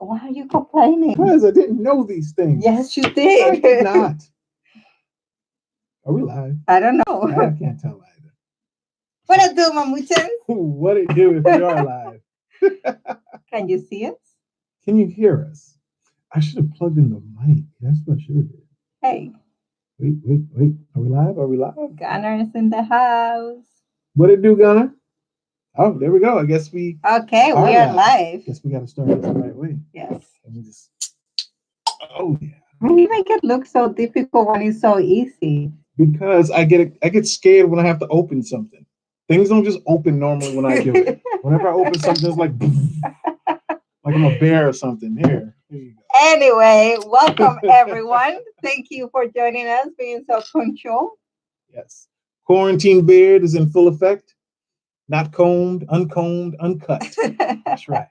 Why are you complaining? Because I didn't know these things. Yes, you I did. did not. Are we live? I don't know. I can't tell either. What it do, mamuchas? What it do if we are live? Can you see us? Can you hear us? I should have plugged in the mic. That's what I should have did. Hey. Wait. Are we live? Are we live? Gunner's in the house. What it do, Gunner? Oh, there we go. I guess we Okay, we are live. Guess we got to start this the right way. Yes. Let me just. Oh yeah. You make it look so difficult when it's so easy. Because I get scared when I have to open something. Things don't just open normally when I do it. Whenever I open something, it's like I'm a bear or something. Here you go. Anyway, welcome everyone. Thank you for joining us, being so punctual. Yes. Quarantine beard is in full effect. Not combed, uncombed, uncut. That's right.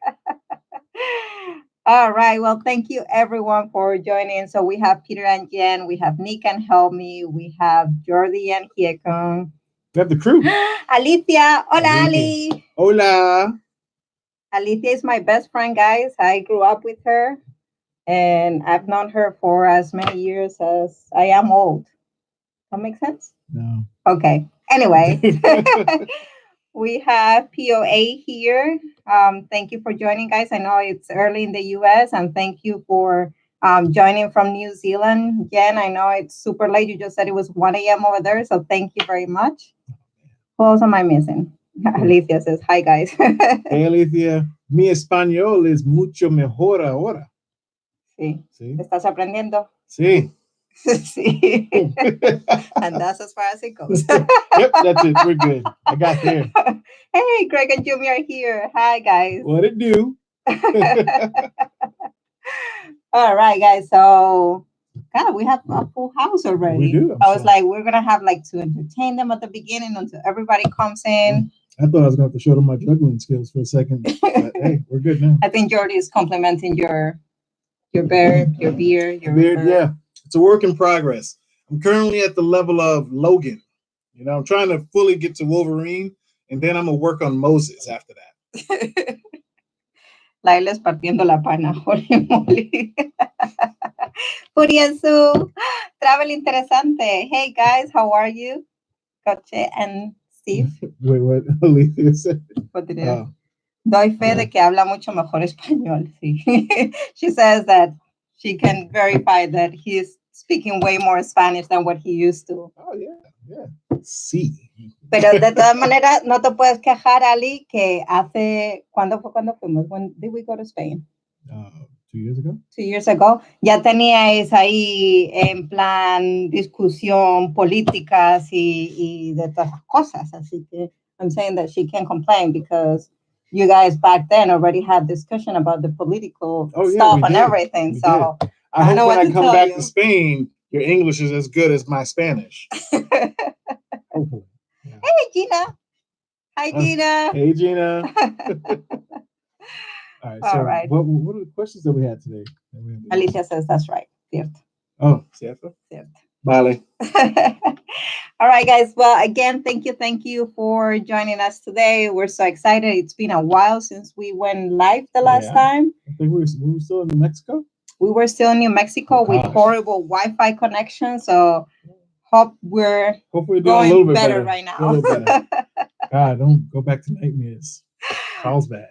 All right. Well, thank you everyone for joining. So we have Peter and Jen, we have Nick and Helmi, we have Jordi and Hiekon. We have the crew. Alicia. Hola, Ali. Hola. Alicia is my best friend, guys. I grew up with her and I've known her for as many years as I am old. That makes sense? No. Okay. Anyway. We have POA here. Thank you for joining, guys. I know it's early in the US, and thank you for joining from New Zealand. Jen, I know it's super late. You just said it was 1 a.m. over there, so thank you very much. Who else am I missing? Alicia says, hi, guys. Hey, Alicia. Mi español es mucho mejor ahora. Sí. ¿Estás aprendiendo? Sí. Sí. And that's as far as it goes. Yep, that's it. We're good. I got there. Hey, Greg and Jimmy are here. Hi, guys. What it do? All right, guys. So, God, we have a full house already. We do. I was like, we're going to have to entertain them at the beginning until everybody comes in. I thought I was going to have to show them my juggling skills for a second. But hey, we're good now. I think Jordi is complimenting your beard. Yeah. It's a work in progress. I'm currently at the level of Logan. You know, I'm trying to fully get to Wolverine, and then I'm going to work on Moses after that. Laila's partiendo la pana. Holy moly. Furioso. Travel interesante. Hey, guys, how are you? Coche and Steve. Wait, what Alicia said? What did it? Doy fe de que habla mucho mejor español. Sí. She says that she can verify that he's speaking way more Spanish than what he used to. Oh, yeah. Sí. Pero de todas maneras, no te puedes quejar, Ali, que hace... ¿Cuándo fuimos? When did we go to Spain? 2 years ago. 2 years ago. Ya teníais ahí en plan discusión políticas y de todas las cosas. Así que I'm saying that she can't complain because you guys back then already had discussion about the political stuff and everything. So I hope when I come back to Spain, your English is as good as my Spanish. Hopefully. Yeah. Hey, Gina. Hi, Gina. Hey, Gina. All right. What are the questions that we had today? Alicia says that's right. Cierto. Oh, cierto. Cierto. Vale. All right, guys. Well, again, thank you for joining us today. We're so excited. It's been a while since we went live the last time. I think we were still in New Mexico. We were still in New Mexico with horrible Wi-Fi connection. So hope we're hopefully doing going a little bit better right now. God, don't go back to nightmares. Sounds bad.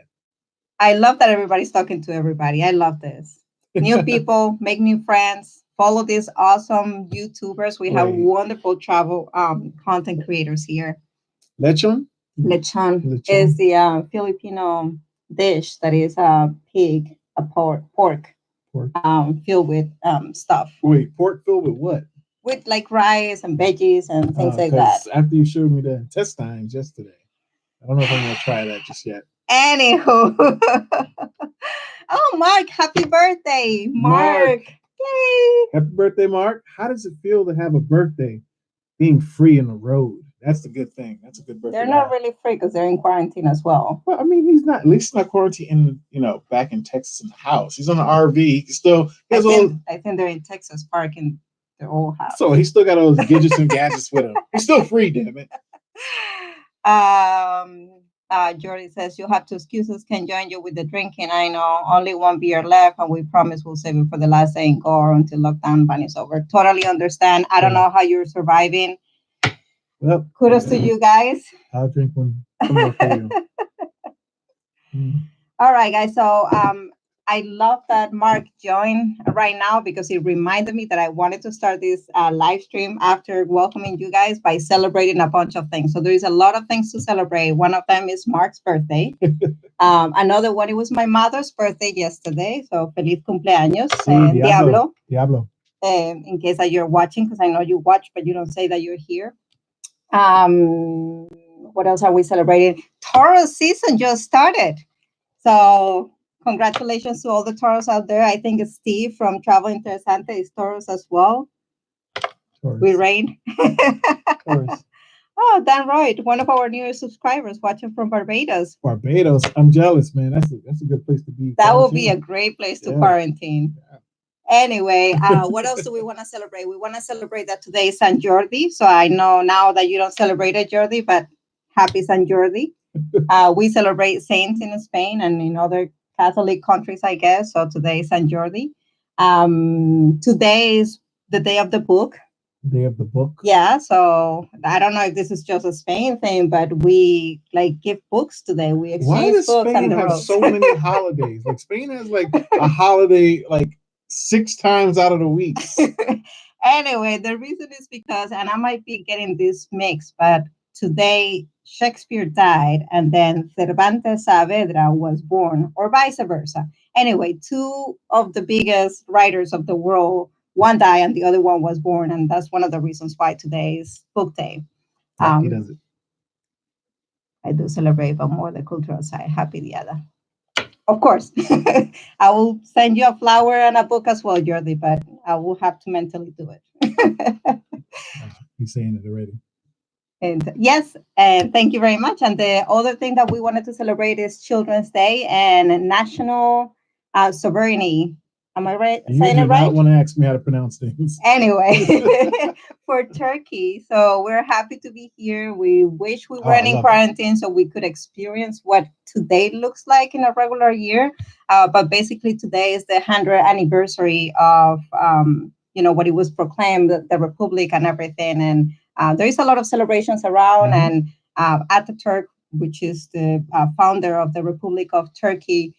I love that everybody's talking to everybody. I love this. New people, make new friends. Follow these awesome YouTubers. We have wonderful travel content creators here. Lechon? Lechon is the Filipino dish that is a pig, a pork. Filled with stuff. Wait, pork filled with what? With like rice and veggies and things like that. After you showed me the intestines yesterday, I don't know if I'm going to try that just yet. Anywho. Oh, Mark, happy birthday, Mark. Yay. Happy birthday, Mark. How does it feel to have a birthday being free in the road? That's the good thing. That's a good birthday. They're not really free because they're in quarantine as well. Well, I mean, he's not, at least not quarantined back in Texas in the house. He's on an RV. He can still, I think they're in Texas Park in their old house. So he still got all those gadgets and gadgets with him. He's still free, damn it. Jordi says, you have to excuse us, can join you with the drinking. I know, only one beer left, and we promise we'll save it for the last day and go until lockdown ban is over. Totally understand. I don't know how you're surviving. Well, kudos to you guys. I'll drink one more for you. All right, guys. So I love that Mark joined right now because it reminded me that I wanted to start this live stream after welcoming you guys by celebrating a bunch of things. So there is a lot of things to celebrate. One of them is Mark's birthday. Another one, it was my mother's birthday yesterday. So feliz cumpleaños, sí, Diablo. Diablo. In case that you're watching, because I know you watch, but you don't say that you're here. What else are we celebrating? Taurus season just started. So congratulations to all the Tauros out there. I think it's Steve from Travel Interesante is Tauros as well. Taurus. We reign. Taurus. Oh, Dan Royd, one of our newest subscribers watching from Barbados. Barbados. I'm jealous, man. That's a good place to be. That will be a great place to quarantine. Yeah. Anyway, what else do we want to celebrate? We want to celebrate that today is San Jordi. So I know now that you don't celebrate it, Jordi, but happy San Jordi. We celebrate saints in Spain and in other Catholic countries, I guess. So today is San Jordi. Today is the day of the book. Day of the book. Yeah. So I don't know if this is just a Spain thing, but we like give books today. We exchange Why does books Spain have so many holidays? Like Spain has like a holiday like 6 times out of the week. Anyway, the reason is because, and I might be getting this mixed, but today Shakespeare died and then Cervantes Saavedra was born, or vice versa. Anyway, 2 of the biggest writers of the world, one died and the other one was born, and that's one of the reasons why today is book day. He does it. I do celebrate, but more the cultural side. Happy Diada. Of course. I will send you a flower and a book as well, Jordi, but I will have to mentally do it. He's saying it already. And yes, and thank you very much. And the other thing that we wanted to celebrate is Children's Day and National Sovereignty. Am I right? You do not want to ask me how to pronounce things. Anyway, for Turkey. So we're happy to be here. We wish we weren't in quarantine so we could experience what today looks like in a regular year. But basically today is the 100th anniversary of, what it was proclaimed, the Republic and everything. And there is a lot of celebrations around. Mm-hmm. And Ataturk, which is the founder of the Republic of Turkey,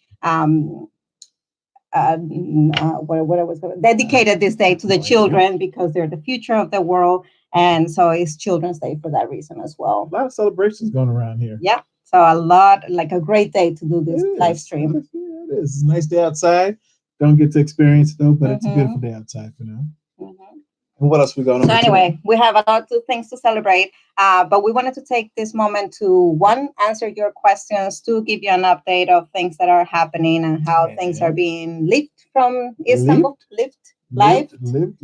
dedicated this day to the children because they're the future of the world. And so it's Children's Day for that reason as well. A lot of celebrations going around here. Yeah. So a great day to do this live stream. Yeah, it is. It's a nice day outside. Don't get to experience it though, but it's a beautiful day outside for now. Mm-hmm. And what else we got on? So anyway, we have a lot of things to celebrate, but we wanted to take this moment to, 1, answer your questions, 2, give you an update of things that are happening and how things are being lived from Istanbul. Lived live. Live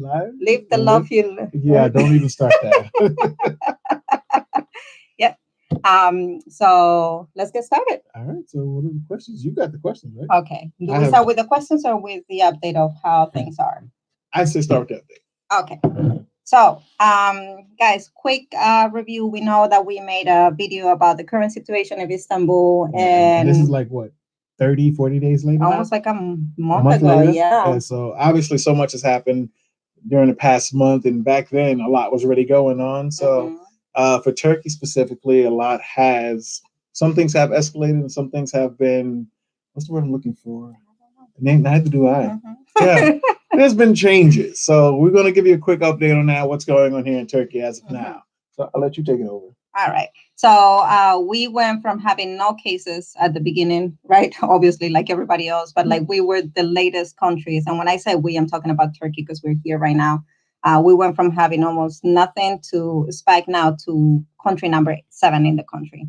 the love you live. Yeah, don't even start that. Yep. So let's get started. All right. So what are the questions? You got the questions, right? Okay. Do we start with the questions or with the update of how things are? I say start with the update. Okay. So, guys, quick review. We know that we made a video about the current situation of Istanbul. And this is like what, 30, 40 days later? Almost like a month ago, later? Yeah. So obviously so much has happened during the past month. And back then, a lot was already going on. So for Turkey specifically, some things have escalated and some things have been, what's the word I'm looking for? Neither do I. Yeah. There's been changes. So we're going to give you a quick update on that, what's going on here in Turkey as of now. So I'll let you take it over. All right. So we went from having no cases at the beginning, right? Obviously, like everybody else, but like we were the latest countries. And when I say we, I'm talking about Turkey because we're here right now. We went from having almost nothing to spike now to country number 7 in the country.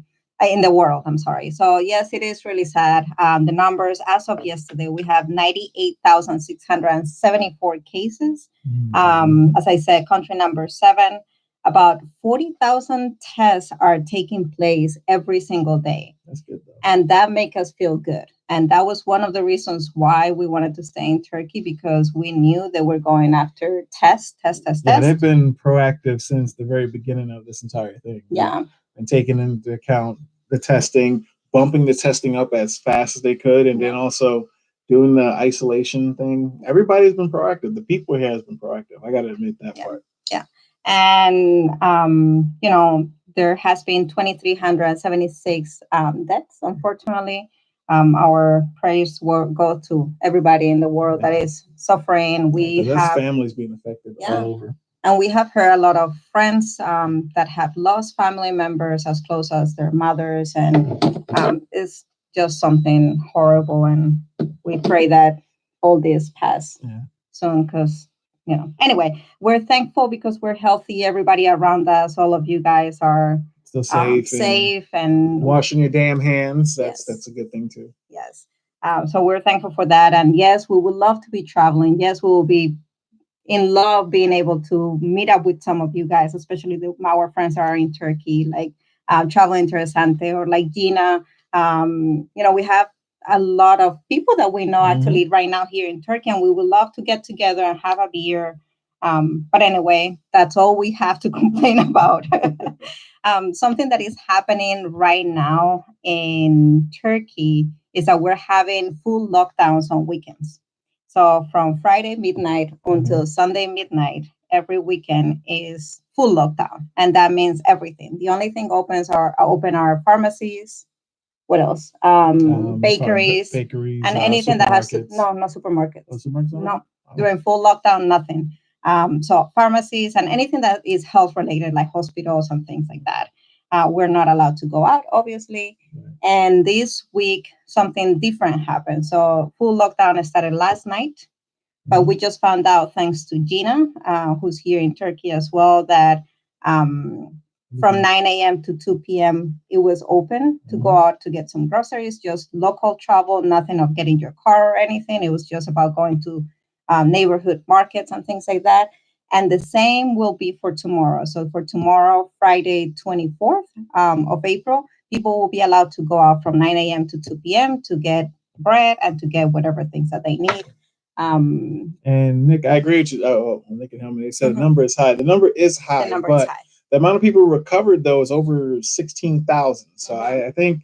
In the world, I'm sorry. So yes, it is really sad. The numbers as of yesterday, we have 98,674 cases. As I said, country number 7, about 40,000 tests are taking place every single day. That's good, though. And that makes us feel good. And that was one of the reasons why we wanted to stay in Turkey, because we knew they were going after test. Yeah, they've been proactive since the very beginning of this entire thing. Yeah. And taking into account the testing, bumping the testing up as fast as they could, and then also doing the isolation thing. Everybody's been proactive. The people here has been proactive. I got to admit that part. Yeah. And, there has been 2,376 deaths, unfortunately. Our prayers will go to everybody in the world that is suffering. We have families being affected all over. And we have heard a lot of friends that have lost family members as close as their mothers. And it's just something horrible. And we pray that all this pass soon because, anyway, we're thankful because we're healthy. Everybody around us, all of you guys are still safe and washing your damn hands. That's a good thing too. Yes. So we're thankful for that. And yes, we would love to be traveling. Yes, we will be in love being able to meet up with some of you guys, especially our friends that are in Turkey, like Travel Interessante or like Gina. We have a lot of people that we know actually right now here in Turkey, and we would love to get together and have a beer. But anyway, that's all we have to complain about. Something that is happening right now in Turkey is that we're having full lockdowns on weekends. So from Friday midnight until Sunday midnight, every weekend is full lockdown. And that means everything. The only thing open are pharmacies. What else? Bakeries, and anything that has to, no supermarkets. No, during full lockdown, nothing. So pharmacies and anything that is health related, like hospitals and things like that. We're not allowed to go out, obviously. And this week, something different happened. So full lockdown started last night, but we just found out, thanks to Gina, who's here in Turkey as well, that from 9 a.m. to 2 p.m., it was open to go out to get some groceries, just local travel, nothing of getting your car or anything. It was just about going to neighborhood markets and things like that. And the same will be for tomorrow. So for tomorrow, Friday, 24th of April, people will be allowed to go out from 9 a.m. to 2 p.m. to get bread and to get whatever things that they need. And Nick, I agree with you. Nick and Helmut, they said the number is high. The number is high, but the amount of people recovered, though, is over 16,000. So I think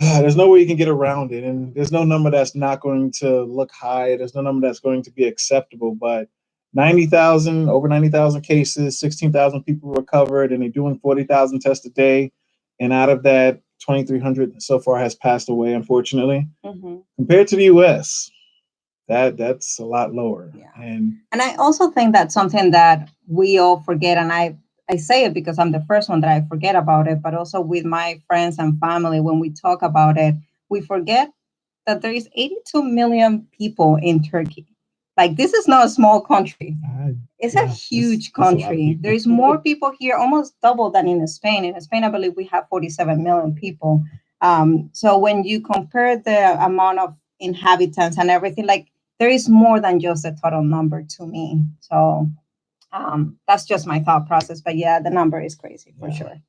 there's no way you can get around it. And there's no number that's not going to look high. There's no number that's going to be acceptable. But 90,000, over 90,000 cases, 16,000 people recovered, and they're doing 40,000 tests a day. And out of that, 2,300 so far has passed away, unfortunately. Compared to the U.S., that's a lot lower. And I also think that's something that we all forget. And I say it because I'm the first one that I forget about it, but also with my friends and family, when we talk about it, we forget that there is 82 million people in Turkey. Like, this is not a small country. It's a huge country. There's more people here, almost double than in Spain. In Spain, I believe we have 47 million people. So when you compare the amount of inhabitants and everything, like, there is more than just a total number to me. So that's just my thought process. But yeah, the number is crazy for sure.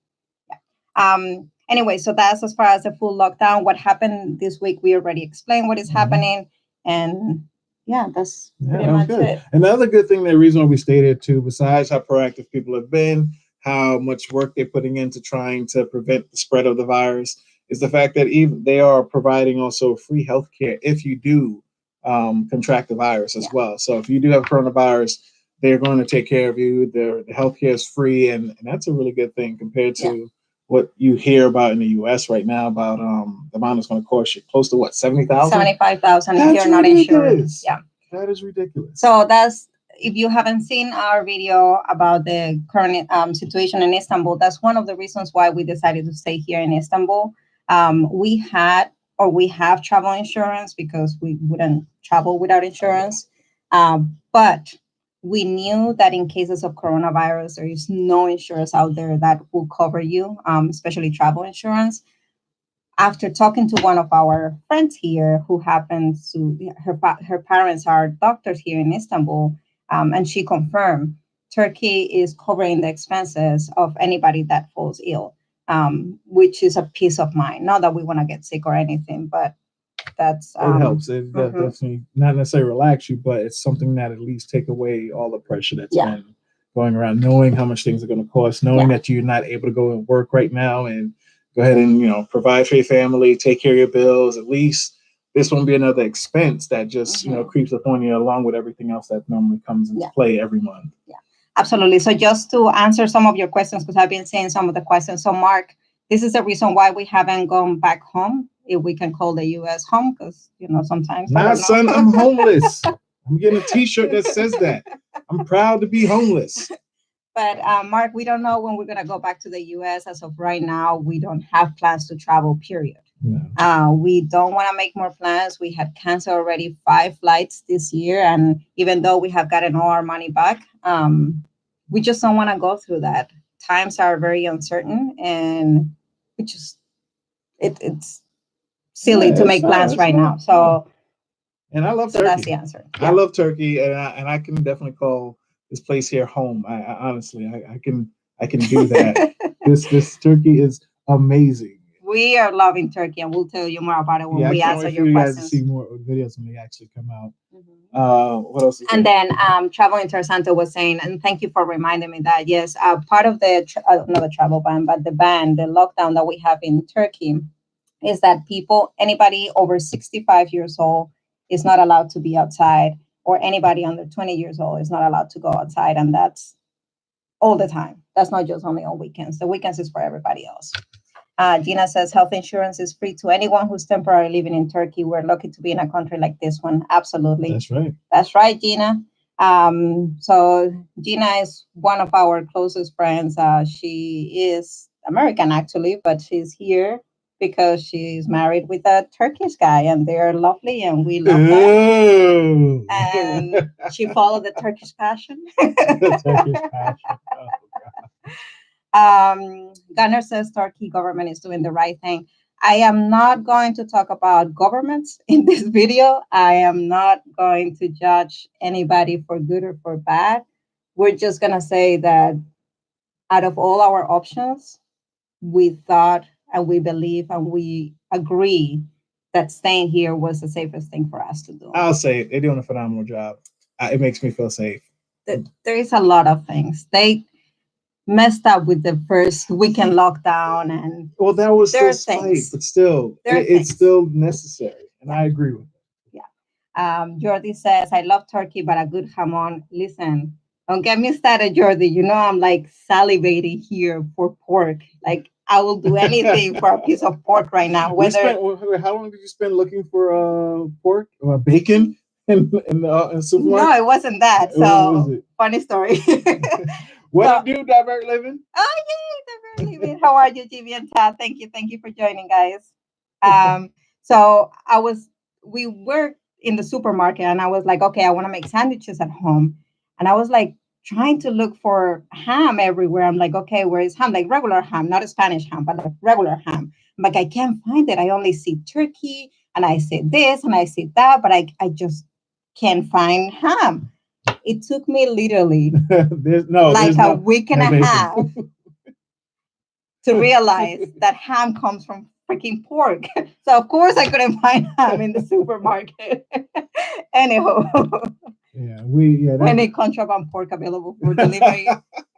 Anyway, so that's as far as the full lockdown. What happened this week, we already explained what is happening. And that's pretty much good. it. Another good thing, the reason why we stayed here too, besides how proactive people have been, how much work they're putting into trying to prevent the spread of the virus, is the fact that even they are providing also free healthcare if you do contract the virus as well. So if you do have coronavirus, they're going to take care of you. The healthcare is free, and that's a really good thing compared to what you hear about in the U.S. right now about the amount it's going to cost you, close to what, 70,000? 75,000 if you're not insured. Yeah, that is ridiculous. So that's, if you haven't seen our video about the current situation in Istanbul, that's one of the reasons why we decided to stay here in Istanbul. We have travel insurance because we wouldn't travel without insurance. But we knew that in cases of coronavirus, there is no insurance out there that will cover you, especially travel insurance. After talking to one of our friends here who happens to, her parents are doctors here in Istanbul, and she confirmed Turkey is covering the expenses of anybody that falls ill, which is a peace of mind. Not that we want to get sick or anything, but that's it helps. It definitely not necessarily relax you, but it's something that at least take away all the pressure that's been going around, knowing how much things are going to cost, knowing that you're not able to go and work right now, and go ahead and provide for your family, take care of your bills. At least this won't be another expense that just creeps upon you along with everything else that normally comes into play every month. Yeah, absolutely. So just to answer some of your questions, because I've been seeing some of the questions. So Mark, this is the reason why we haven't gone back home, if we can call the U.S. home, because sometimes. Nah, son, I'm homeless. I'm getting a T-shirt that says that. I'm proud to be homeless. But Mark, we don't know when we're going to go back to the U.S. As of right now, we don't have plans to travel, period. No. We don't want to make more plans. We had canceled already 5 flights this year. And even though we have gotten all our money back, we just don't want to go through that. Times are very uncertain, and it's silly to make plans right now. So, and I love Turkey. That's the answer. Yeah. I love Turkey, and I can definitely call this place here home. I honestly, I can do that. this Turkey is amazing. We are loving Turkey, and we'll tell you more about it when we answer your questions. You guys to see more videos when they actually come out. What else? And then Travel Interesante was saying, and thank you for reminding me that, yes, part of the not the travel ban, but the lockdown that we have in Turkey is that anybody over 65 years old is not allowed to be outside, or anybody under 20 years old is not allowed to go outside. And that's all the time. That's not just only on weekends. The weekends is for everybody else. Gina says health insurance is free to anyone who's temporarily living in Turkey. We're lucky to be in a country like this one. Absolutely. That's right. That's right, Gina. So Gina is one of our closest friends. She is American, actually, but she's here because she's married with a Turkish guy, and they're lovely, and we love that. And she followed the Turkish passion. The Turkish passion. Oh, God. Gunnar says Turkey government is doing the right thing. I am not going to talk about governments in this video. I am not going to judge anybody for good or for bad. We're just going to say that out of all our options, we thought and we believe and we agree that staying here was the safest thing for us to do. I'll say it. They're doing a phenomenal job. It makes me feel safe. There is a lot of things. They messed up with the first weekend lockdown, and that was still slight, but still, it's still necessary, and I agree with it. Yeah. Jordi says, I love turkey, but a good jamon. Listen, don't get me started, Jordi. I'm like salivating here for pork. Like, I will do anything for a piece of pork right now. How long did you spend looking for pork or bacon in the supermarket? No, it wasn't that. So, funny story. What do you do, Divert Living? Oh, yay, Divert Living. How are you, GB and Tad? Thank you for joining, guys. So we were in the supermarket, and I was like, okay, I want to make sandwiches at home. And I was like trying to look for ham everywhere. I'm like, okay, where is ham? Like regular ham, not a Spanish ham, but like regular ham. I'm like, I can't find it. I only see turkey, and I see this, and I see that, but I just can't find ham. It took me literally a week and a half to realize that ham comes from freaking pork. So of course I couldn't find ham in the supermarket. Anyhow, any contraband pork available for delivery?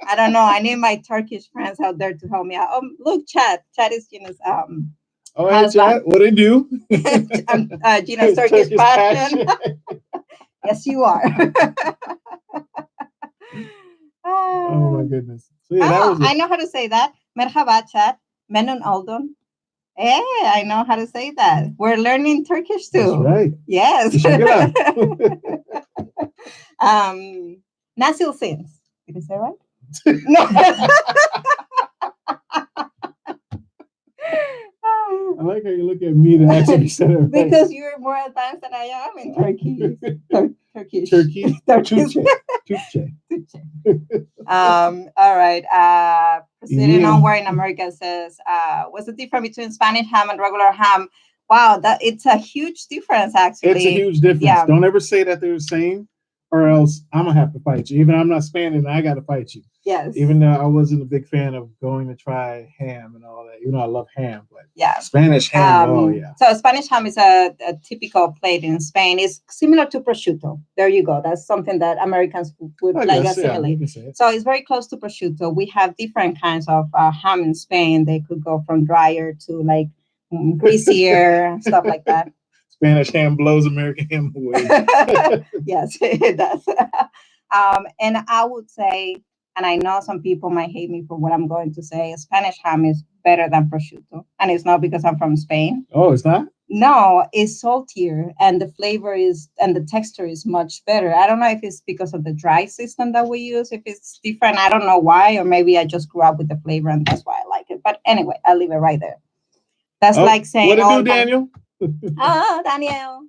I don't know. I need my Turkish friends out there to help me out. Look, Chad is Gina's oh, hey, Chad, what do you do? Gina's Turkish passion. Yes, you are. Oh my goodness. So, I know how to say that. Merhaba, Chad. Menon oldun. Hey, I know how to say that. We're learning Turkish too. That's right. Yes. Nasil sins. Did I say right? No. I like how you look at me to actually say it right. Because you're more advanced than I am in Turkey. Turkish. All right. Proceeding onward in America says, what's the difference between Spanish ham and regular ham? Wow, it's a huge difference, actually. It's a huge difference. Yeah. Don't ever say that they're the same. or else I'm gonna have to fight you. Even I'm not Spanish, and I got to fight you. Yes. Even though I wasn't a big fan of going to try ham and all that. Even though I love ham, but yeah, Spanish ham. Oh yeah. So Spanish ham is a typical plate in Spain. It's similar to prosciutto. There you go. That's something that Americans would like assimilate. Yeah, so it's very close to prosciutto. We have different kinds of ham in Spain. They could go from drier to like greasier, stuff like that. Spanish ham blows American ham away. Yes, it does. And I would say, and I know some people might hate me for what I'm going to say, Spanish ham is better than prosciutto. And it's not because I'm from Spain. Oh, it's not? No, it's saltier and the flavor is and the texture is much better. I don't know if it's because of the dry system that we use, if it's different. I don't know why, or maybe I just grew up with the flavor and that's why I like it. But anyway, I'll leave it right there. That's like saying, what to do, Daniel? Daniel.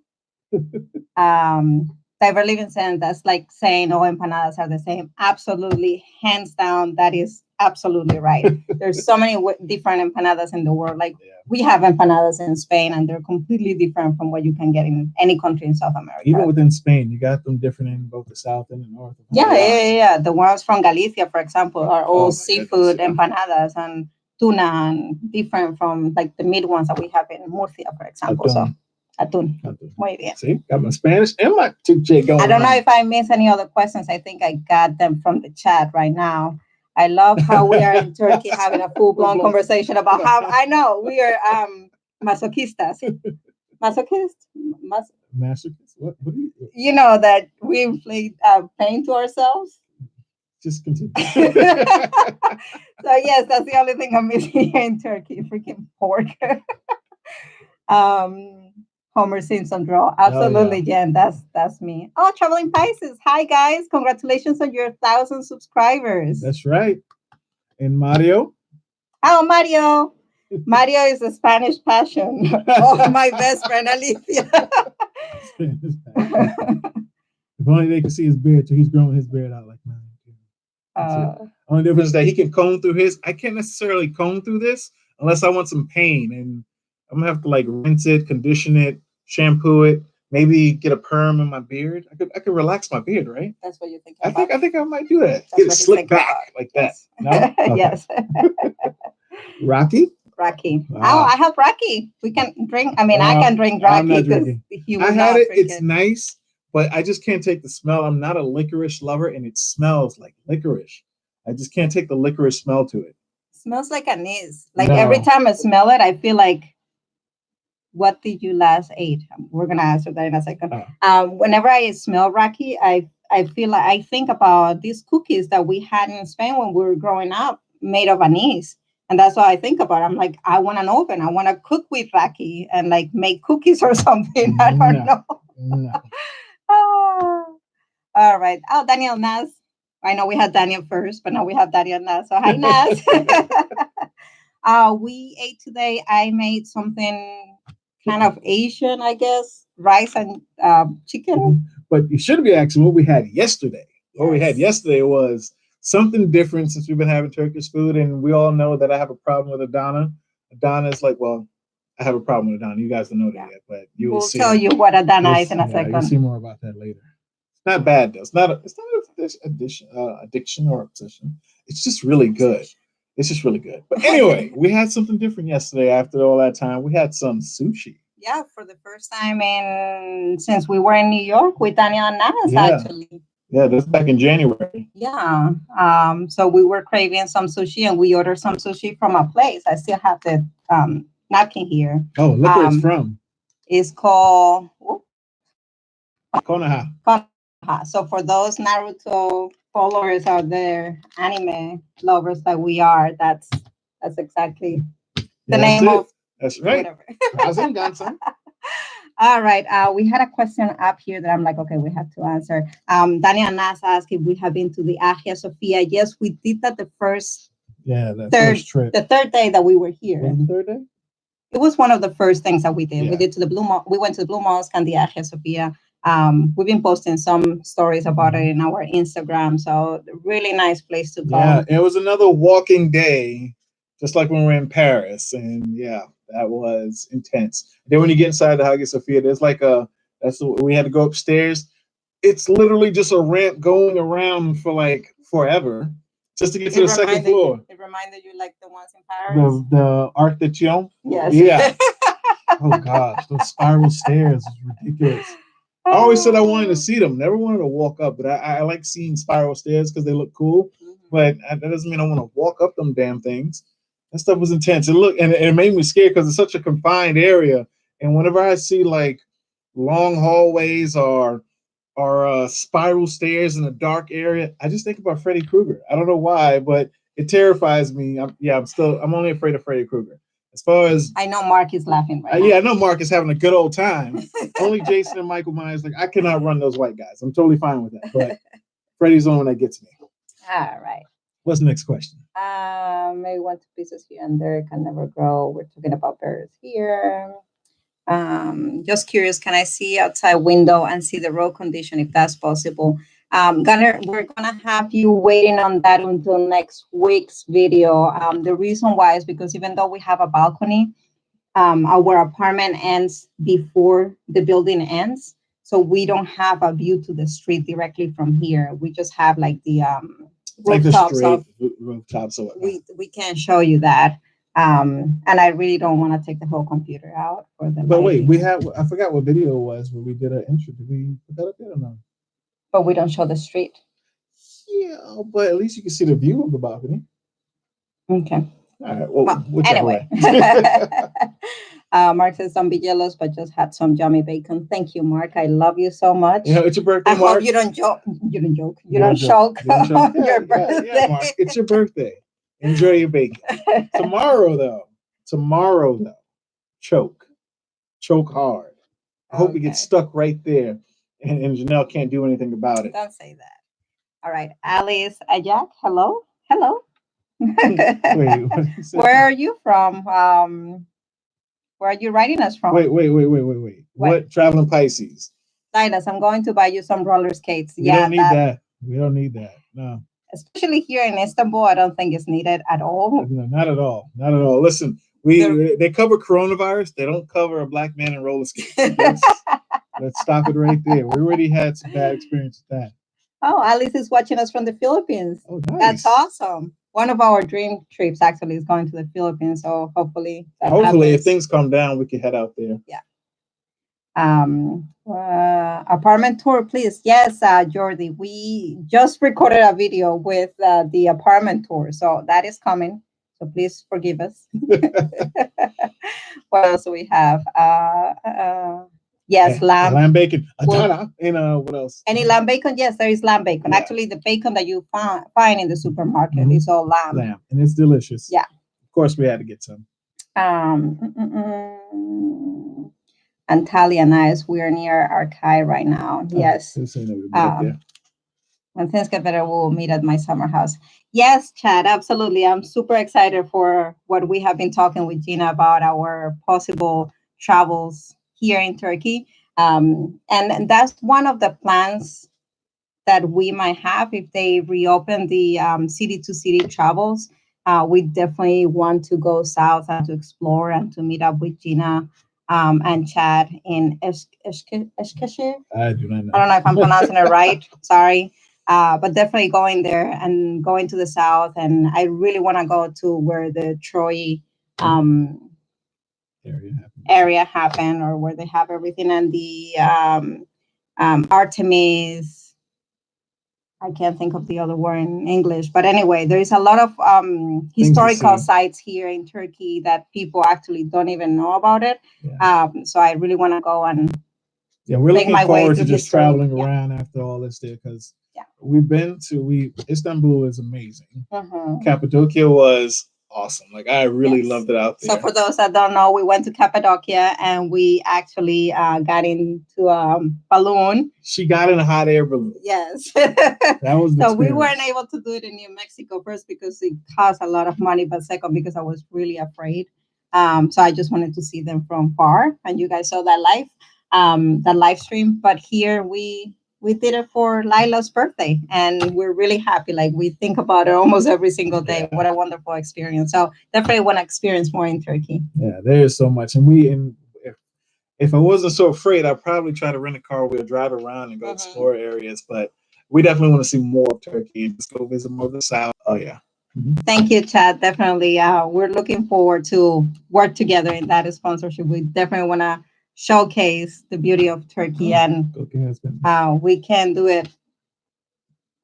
Cyber Living said that's like saying all empanadas are the same. Absolutely, hands down, that is absolutely right. There's so many different empanadas in the world. Like we have empanadas in Spain, and they're completely different from what you can get in any country in South America. Even within Spain, you got them different in both the south and the north. Yeah. The ones from Galicia, for example, are all seafood empanadas and tuna, and different from like the meat ones that we have in Murcia, for example. Atún. Muy bien. See, got my Spanish and my chick going. I don't know if I missed any other questions. I think I got them from the chat right now. I love how we are in Turkey having a full-blown conversation about how I know we are masochistas. Masochist? Masochist? What do you do? You know that we inflict pain to ourselves? Just continue. So yes, that's the only thing I'm missing here in Turkey. Freaking pork. Homer Simpson draw. Absolutely, Jen. That's me. Oh, Traveling Pisces. Hi guys. Congratulations on your 1,000 subscribers. That's right. And Mario? Oh, Mario. Mario is the Spanish passion of my best friend Alicia. If only they could see his beard too. He's growing his beard out like mine. Only difference is that he can comb through his. I can't necessarily comb through this unless I want some pain, and I'm gonna have to like rinse it, condition it, shampoo it, maybe get a perm in my beard. I could relax my beard, right? That's what you're thinking. I think I might do that. Get it slicked back like that. No? Okay. Yes. Rocky. Oh, I have Rocky. We can drink. I mean, I can drink Rocky. I'm not drinking. I had it. It's nice, but I just can't take the smell. I'm not a licorice lover, and it smells like licorice. I just can't take the licorice smell to it. Smells like anise. Like every time I smell it, I feel like, what did you last eat? We're gonna answer that in a second. Whenever I smell Rocky, I feel like I think about these cookies that we had in Spain when we were growing up, made of anise. And that's what I think about. I'm like, I want an oven. I want to cook with Rocky and like make cookies or something. I don't know. No. All right. Oh, Daniel Nas. I know we had Daniel first, but now we have Daniel Nas. So hi, Nas. We ate today. I made something kind of Asian, I guess, rice and chicken. But you should be asking what we had yesterday. Yes. What we had yesterday was something different since we've been having Turkish food, and we all know that I have a problem with Adana. Adana is like, well, I have a problem with Adana. You guys don't know that yet, but you will see. We'll tell you what Adana is in a second. You'll see more about that later. It's not bad though. It's not an addiction or obsession. It's just really good. It's just really good. But anyway, we had something different yesterday. After all that time, we had some sushi. Yeah, for the first time since we were in New York with Daniel and Nas, actually. Yeah, that's back in January. Yeah. So we were craving some sushi, and we ordered some sushi from a place. I still have the napkin here. Oh, look where it's from. It's called Konoha. So for those Naruto followers out there, anime lovers that we are, that's exactly the name of. That's right. All right. We had a question up here that I'm like, okay, we have to answer. Daniel Nas asked if we have been to the Hagia Sophia. Yes, we did that the first. Yeah, first trip. The third day that we were here. Was it the third day? It was one of the first things that we did. Yeah. We did we went to the Blue Mosque and the Hagia Sophia. We've been posting some stories about it in our Instagram. So really nice place to go. Yeah, it was another walking day, just like when we were in Paris. And yeah, that was intense. Then when you get inside the Hagia Sophia, there's like we had to go upstairs. it's literally just a ramp going around for like forever just to get to the second floor. It reminded you like the ones in Paris. The Arc de Triomphe. Yes. Yeah. Oh gosh, those spiral stairs is ridiculous. I always said I wanted to see them. Never wanted to walk up, but I like seeing spiral stairs because they look cool. But that doesn't mean I want to walk up them damn things. That stuff was intense. And it made me scared because it's such a confined area. And whenever I see like long hallways or spiral stairs in a dark area, I just think about Freddy Krueger. I don't know why, but it terrifies me. I'm only afraid of Freddy Krueger. As far as I know Mark is laughing right now. Yeah, I know Mark is having a good old time. Only Jason and Michael Myers, like I cannot run those white guys. I'm totally fine with that. But Freddy's the one that gets me. All right. What's the next question? Maybe 1, 2 pieces here and there can never grow. We're talking about birds here. Just curious, can I see outside window and see the road condition if that's possible? We're gonna have you waiting on that until next week's video. The reason why is because even though we have a balcony, our apartment ends before the building ends, so we don't have a view to the street directly from here. We just have like the rooftops. Rooftops. We can't show you that. And I really don't want to take the whole computer out for the. But wait, I forgot what video it was when we did an intro. Did we put that up there or no? But we don't show the street. Yeah, but at least you can see the view of the balcony. Okay. All right. Well anyway. Mark says, don't be jealous, but just had some yummy bacon. Thank you, Mark. I love you so much. You know, it's your birthday, I Mark. hope you don't joke. You don't joke. You don't choke on your birthday. Yeah, Mark. It's your birthday. Enjoy your bacon. Tomorrow, though, choke hard. I hope it gets stuck right there, and Janelle can't do anything about it. Don't say that. All right, Alice Ajak. Hello. Wait, where are you from? Where are you writing us from? Wait. What traveling Pisces? Silas, I'm going to buy you some roller skates. We don't need that. We don't need that. No. Especially here in Istanbul, I don't think it's needed at all. No, not at all. Not at all. Listen, they cover coronavirus. They don't cover a black man in roller skates. Let's stop it right there. We already had some bad experience with that. Oh, Alice is watching us from the Philippines. Oh, nice. That's awesome. One of our dream trips actually is going to the Philippines. So hopefully, if things calm down, we can head out there. Yeah. Apartment tour, please. Yes, Jordi, we just recorded a video with the apartment tour, so that is coming. So please forgive us. What else do we have? Yes, lamb bacon. What else? Any lamb bacon? Yes, there is lamb bacon. Yeah. Actually, the bacon that you find in the supermarket is all lamb. And it's delicious. Yeah. Of course, we had to get some. And Talia and I, we are near Archive right now. Yes. When things get better, we'll meet at my summer house. Yes, Chad, absolutely. I'm super excited for what we have been talking with Gina about our possible travels here in Turkey. And that's one of the plans that we might have if they reopen the city-to-city travels. We definitely want to go south and to explore and to meet up with Gina and Chad in Eskişehir. I do not know. I don't know if I'm pronouncing it right. Sorry. But definitely going there and going to the south. And I really want to go to where the Troy area happened, or where they have everything. And the Artemis, I can't think of the other word in English, but anyway, there is a lot of historical sites here in Turkey that people actually don't even know about it. Yeah. So I really want to go and we're looking forward to just traveling around after all this there, because we've been to Istanbul is amazing. Cappadocia was awesome. Like I really loved it out there. So for those that don't know, we went to Cappadocia and we actually got into a balloon. She got in a hot air balloon. Yes. That was the so experience. We weren't able to do it in New Mexico, first because it cost a lot of money, but second because I was really afraid. So I just wanted to see them from far, and you guys saw that live stream. But here we did it for Lila's birthday, and we're really happy. Like we think about it almost every single day. Yeah. What a wonderful experience. So definitely want to experience more in Turkey. Yeah, there is so much. And if I wasn't so afraid, I'd probably try to rent a car. We'll drive around and go explore areas. But we definitely want to see more of Turkey and just go visit more of the south. Oh yeah. Thank you, Chad. Definitely. We're looking forward to work together in that sponsorship. We definitely want to showcase the beauty of Turkey, and we can do it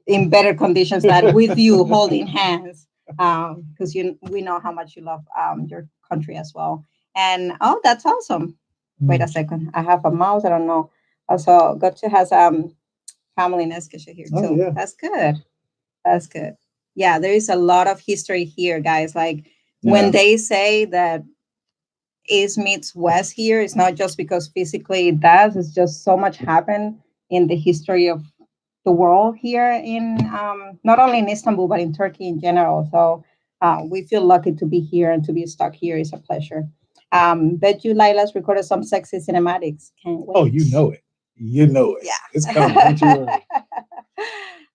in better conditions than with you holding hands, because we know how much you love your country as well. And oh, that's awesome. Wait a second, I have a mouse. I don't know. Also, Gotcha has family in Eskisha here too. Oh, yeah. That's good. That's good. Yeah, there is a lot of history here, guys. Like when they say that East meets West here, it's not just because physically it does. It's just so much happened in the history of the world here in not only in Istanbul but in Turkey in general. So we feel lucky to be here, and to be stuck here is a pleasure. Bet you Lila's recorded some sexy cinematics. Can't wait. Oh, you know it. You know it. Yeah. It's coming. Don't you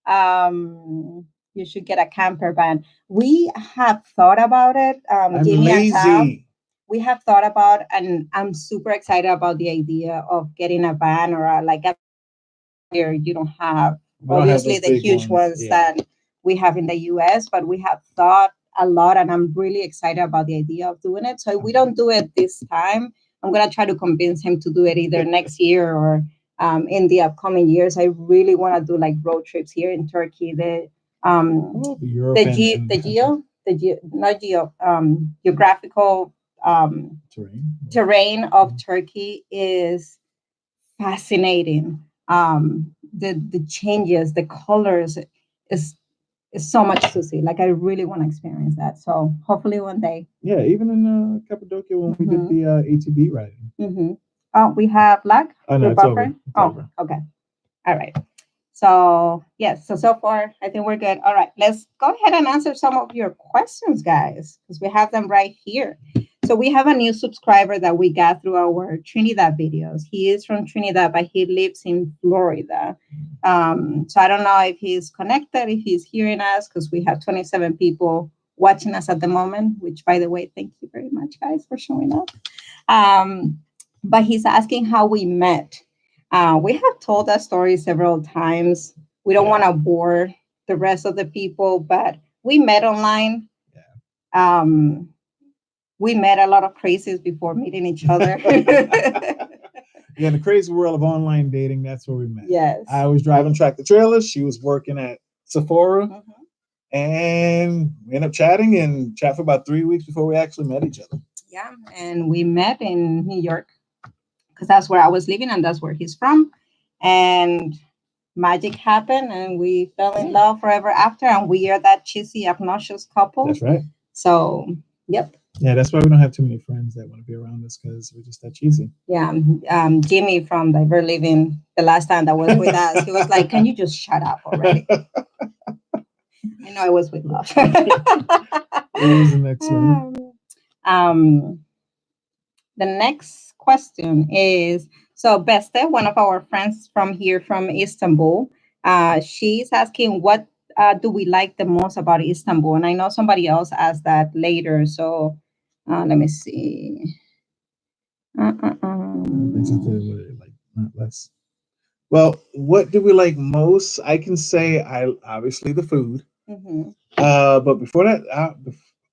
worry. You should get a camper van. We have thought about it. I'm Jimmy and Tab, lazy. we have thought about, and I'm super excited about the idea of getting a van or like a here. You don't have We don't have obviously those the big huge ones that we have in the US, but we have thought a lot, and I'm really excited about the idea of doing it. So if we don't do it this time, I'm gonna try to convince him to do it either next year or in the upcoming years. I really want to do like road trips here in Turkey. Europe The and not geo geographical terrain of Turkey is fascinating. The changes, the colors is so much to see. Like I really want to experience that. So hopefully one day. Yeah, even in Cappadocia when we did the ATV riding. Oh, we have lag. Oh no, You're it's over. buffering? It's Oh, over. okay. All right. So yes, so far I think we're good. All right, let's go ahead and answer some of your questions, guys, because we have them right here. So we have a new subscriber that we got through our Trinidad videos. He is from Trinidad, but he lives in Florida. So I don't know if he's connected, if he's hearing us, because we have 27 people watching us at the moment. Which, by the way, thank you very much, guys, for showing up. But he's asking how we met. We have told that story several times. We don't want to bore the rest of the people, but we met online. We met a lot of crazies before meeting each other. Yeah, the crazy world of online dating, that's where we met. Yes. I was driving tractor trailers. She was working at Sephora. And we ended up chatting and chat for about 3 weeks before we actually met each other. Yeah, and we met in New York because that's where I was living and that's where he's from. And magic happened and we fell in love forever after. And we are that cheesy, obnoxious couple. That's right. So, yep. Yeah, that's why we don't have too many friends that want to be around us, because we're just that cheesy. Yeah, Jimmy from Diver Living, the last time that was with us, he was like, "Can you just shut up already?" I know it was with love. It was an excellent. The next question is, so Beste, one of our friends from here from Istanbul, she's asking what do we like the most about Istanbul? And I know somebody else asked that later, so let me see. Like, not less. Well, what do we like most? I can say obviously the food. But before that,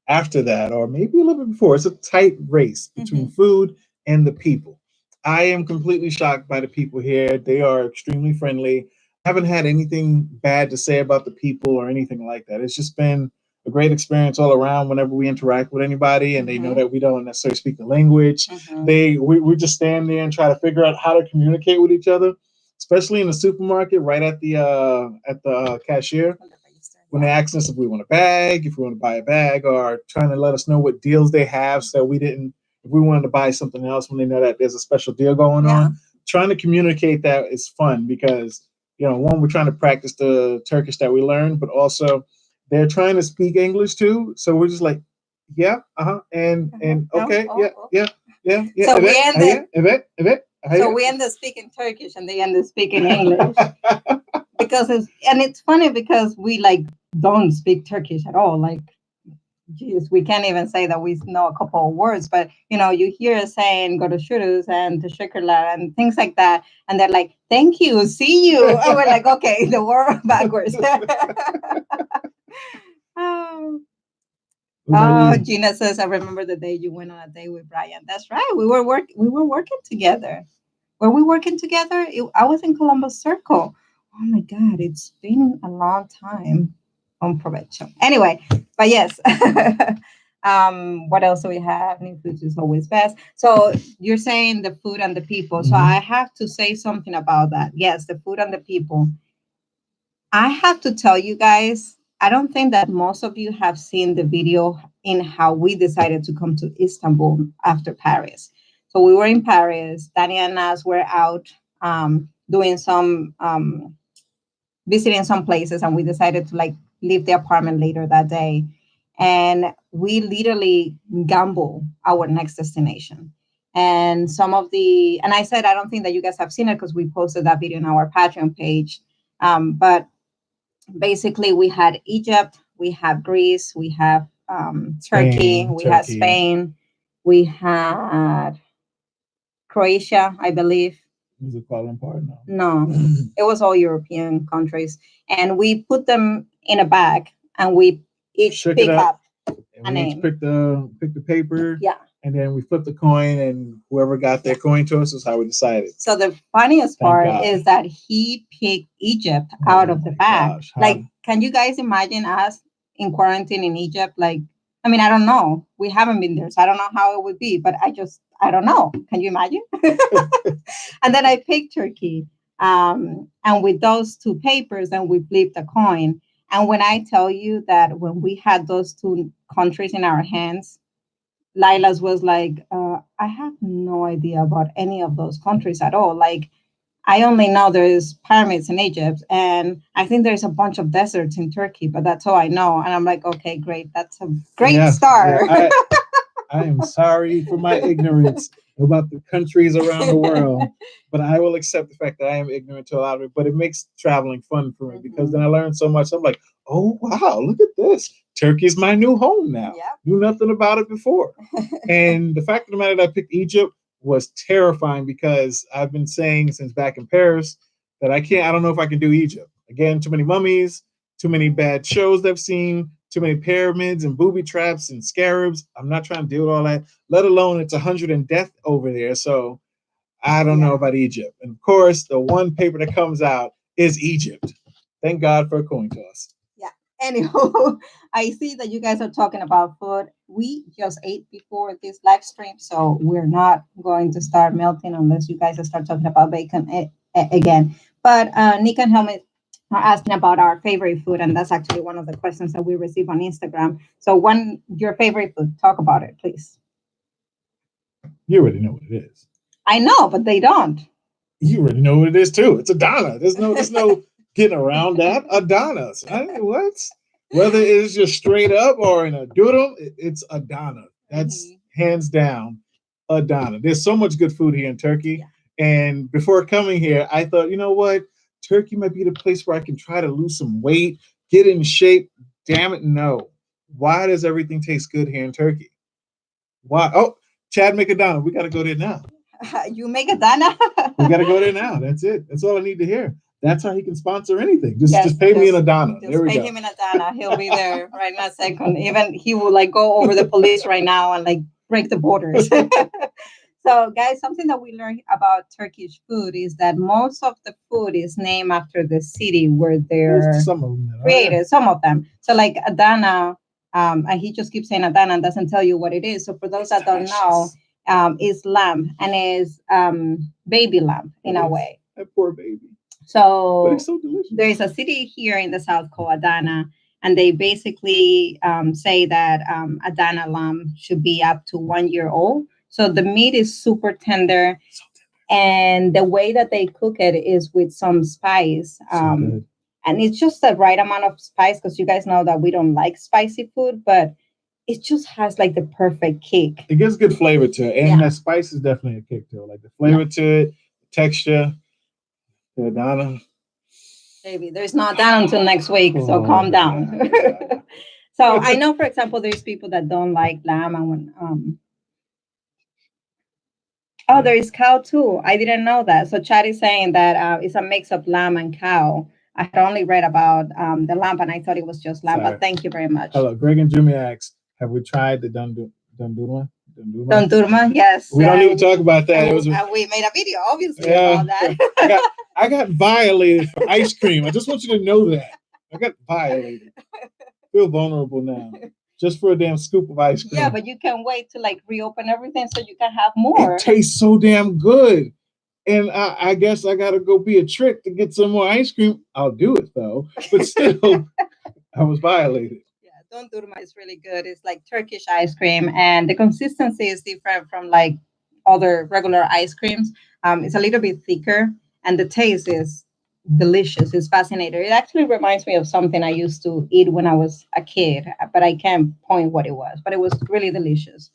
after that, or maybe a little bit before, it's a tight race between food and the people. I am completely shocked by the people here. They are extremely friendly. I haven't had anything bad to say about the people or anything like that. It's just been a great experience all around whenever we interact with anybody and they know that we don't necessarily speak the language. We just stand there and try to figure out how to communicate with each other, especially in the supermarket, right at the cashier. When they ask us if we want a bag, if we want to buy a bag, or trying to let us know what deals they have so that if we wanted to buy something else when they know that there's a special deal going on. Trying to communicate that is fun because, one, we're trying to practice the Turkish that we learned, but also they're trying to speak English too. So we're just like, yeah, and okay, yeah. So we end up speaking Turkish and they end up speaking English. Because it's funny because we like don't speak Turkish at all. Like geez, we can't even say that we know a couple of words, but you hear us saying "go to shurus" and "teşekkürler" and things like that, and they're like, "Thank you, see you," and we're like, "Okay, the word backwards." Oh, What about you? Gina says, "I remember the day you went on a date with Brian." That's right. We were working together. Were we working together? I was in Columbus Circle. Oh my God, it's been a long time. On provecho. Anyway, but yes. What else do we have? New foods is always best. So you're saying the food and the people. So I have to say something about that. Yes, the food and the people. I have to tell you guys, I don't think that most of you have seen the video in how we decided to come to Istanbul after Paris. So we were in Paris. Danny and us were out doing some visiting some places, and we decided to like leave the apartment later that day. And we literally gamble our next destination. And I said, I don't think that you guys have seen it because we posted that video on our Patreon page. But basically we had Egypt, we have Greece, we have Turkey, we had Spain, we had Croatia, I believe. Was it Kuala Lumpur? No, it was all European countries, and we put them in a bag, and we each Shook pick it up, up a and we each name. picked the paper. Yeah. And then we flipped the coin, and whoever got their coin to us is how we decided. So the funniest Thank part God. is that he picked Egypt out of the bag. Gosh, like, can you guys imagine us in quarantine in Egypt? Like, I mean, I don't know. We haven't been there, so I don't know how it would be. But I don't know. Can you imagine? And then I picked Turkey. And with those two papers, and we flipped a coin. And when I tell you that when we had those two countries in our hands, Lila's was like, I have no idea about any of those countries at all. Like, I only know there's pyramids in Egypt, and I think there's a bunch of deserts in Turkey, but that's all I know. And I'm like, okay, great. That's a great start. Yeah, I am sorry for my ignorance about the countries around the world, but I will accept the fact that I am ignorant to a lot of it. But it makes traveling fun for me because then I learn so much. I'm like, oh, wow, look at this. Turkey's my new home now. Yep. Knew nothing about it before. And the fact of the matter that I picked Egypt was terrifying because I've been saying since back in Paris that I don't know if I can do Egypt. Again, too many mummies, too many bad shows I've seen, too many pyramids and booby traps and scarabs. I'm not trying to deal with all that, let alone it's 100 and death over there. So I don't know about Egypt. And of course, the one paper that comes out is Egypt. Thank God for a coin toss. Yeah. Anyhow, I see that you guys are talking about food. We just ate before this live stream, so we're not going to start melting unless you guys start talking about bacon again. But Nick and Helmet are asking about our favorite food, and that's actually one of the questions that we receive on Instagram. So, your favorite food? Talk about it, please. You already know what it is. I know, but they don't. You already know what it is too. It's Adana. There's no getting around that. Adana. What? Whether it's just straight up or in a doodle, it's Adana. That's hands down Adana. There's so much good food here in Turkey. Yeah. And before coming here, I thought, you know what? Turkey might be the place where I can try to lose some weight, get in shape. Damn it, no. Why does everything taste good here in Turkey? Why? Oh, Chad McAdana. We got to go there now. You make Adana? We got to go there now. That's it. That's all I need to hear. That's how he can sponsor anything. Just pay me in Adana. There we go. Pay him in Adana. He'll be there right in a second. Even he will like go over the police right now and like break the borders. So, guys, something that we learned about Turkish food is that most of the food is named after the city where they're created. Some of them. So, like Adana, and he just keeps saying Adana and doesn't tell you what it is. So, for those that don't know, is lamb and is baby lamb in a way. That poor baby. So, but it's so delicious. There is a city here in the south called Adana, and they basically say that Adana lamb should be up to 1 year old. So the meat is super tender, and the way that they cook it is with some spice. And it's just the right amount of spice because you guys know that we don't like spicy food, but it just has like the perfect kick. It gives good flavor to it, and that spice is definitely a kick to it. Like the flavor to it, the texture. The Adana. Baby, there's not Adana until next week, so calm down. So I know, for example, there's people that don't like lamb and oh, there is cow too. I didn't know that. So Chad is saying that it's a mix of lamb and cow. I had only read about the lamb and I thought it was just lamb, but thank you very much. Hello, Greg and Jimmy asks, have we tried the Dundurma? Dondurma, yes. We don't need to talk about that. We made a video, obviously, about that. I got violated for ice cream. I just want you to know that. I got violated. I feel vulnerable now. Just for a damn scoop of ice cream. Yeah, but you can't wait to like reopen everything so you can have more. It tastes so damn good. And I guess I gotta go be a trick to get some more ice cream. I'll do it though. But still, I was violated. Yeah, dondurma is really good. It's like Turkish ice cream, and the consistency is different from like other regular ice creams. It's a little bit thicker, and the taste is delicious. It's fascinating. It actually reminds me of something I used to eat when I was a kid, but I can't point what it was. But it was really delicious.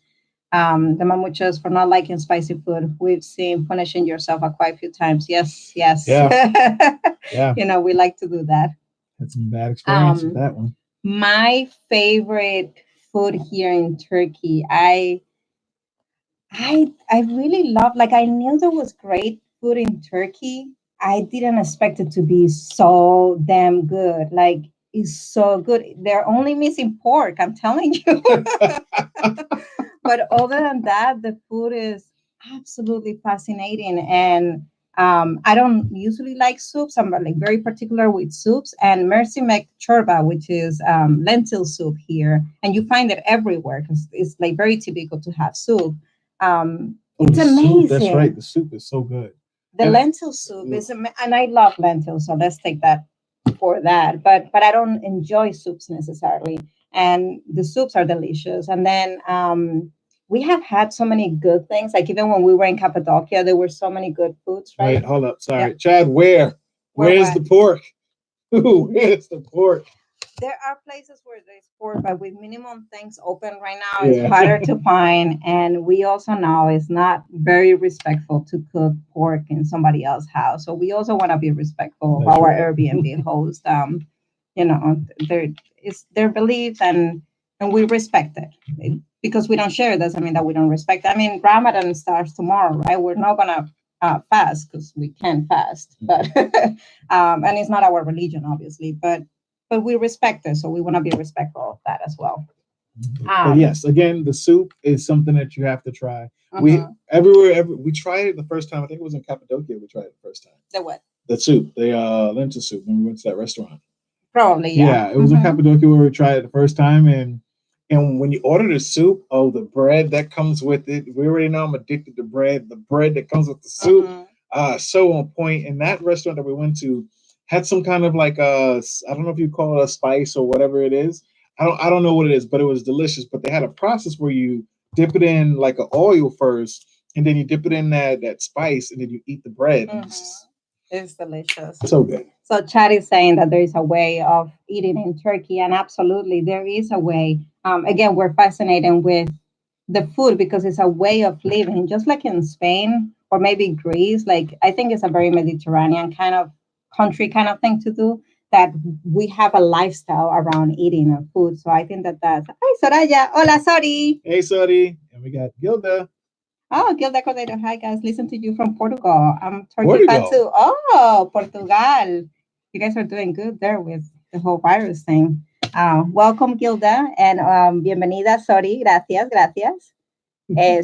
The mamuchas for not liking spicy food. We've seen punishing yourself quite a few times. Yes, yes. Yeah. Yeah. You know, we like to do that. Had some bad experience with that one. My favorite food here in Turkey, I really love, like I knew there was great food in Turkey. I didn't expect it to be so damn good. Like it's so good. They're only missing pork, I'm telling you. But other than that, the food is absolutely fascinating. And I don't usually like soups. I'm like very particular with soups. And Mercy make chorba, which is lentil soup here, and you find it everywhere because it's like very typical to have soup. It's amazing. Soup, that's right. The soup is so good. The lentil soup is, and I love lentils, so let's take that for that. But I don't enjoy soups necessarily, and the soups are delicious. And then we have had so many good things. Like even when we were in Cappadocia, there were so many good foods. Right? Wait, hold up. Sorry, Chad. Where's the pork? Where's the pork? There are places where there's pork, but with minimum things open right now, it's harder to find. And we also know it's not very respectful to cook pork in somebody else's house. So we also want to be respectful of our Airbnb host. You know, it's their beliefs, and we respect it. Because we don't share it doesn't mean that we don't respect it. I mean, Ramadan starts tomorrow, right? We're not gonna fast because we can't fast, but and it's not our religion, obviously, but we respect it, so we want to be respectful of that as well. But yes, again, the soup is something that you have to try. We tried it the first time. I think it was in Cappadocia. We tried it the first time. The what? The soup, the lentil soup. When we went to that restaurant. Probably, yeah. Yeah, it was in Cappadocia where we tried it the first time, and when you order the soup, the bread that comes with it. We already know I'm addicted to bread. The bread that comes with the soup, so on point. And that restaurant that we went to had some kind of like I don't know if you call it a spice or whatever it is. I don't know what it is, but it was delicious. But they had a process where you dip it in like an oil first, and then you dip it in that spice, and then you eat the bread. It's delicious. So good. So Chad is saying that there is a way of eating in Turkey, and absolutely there is a way. Again, we're fascinated with the food because it's a way of living, just like in Spain or maybe Greece. Like I think it's a very Mediterranean kind of country kind of thing to do, that we have a lifestyle around eating and food. So I think that's. Hi, Soraya. Hola, Sori. Hey, Sori. And we got Gilda. Oh, Gilda Cordero. Hi, guys. Listen to you from Portugal. I'm Turkey fan too. Oh, Portugal. You guys are doing good there with the whole virus thing. Welcome, Gilda. And bienvenida, Sori. Gracias, gracias.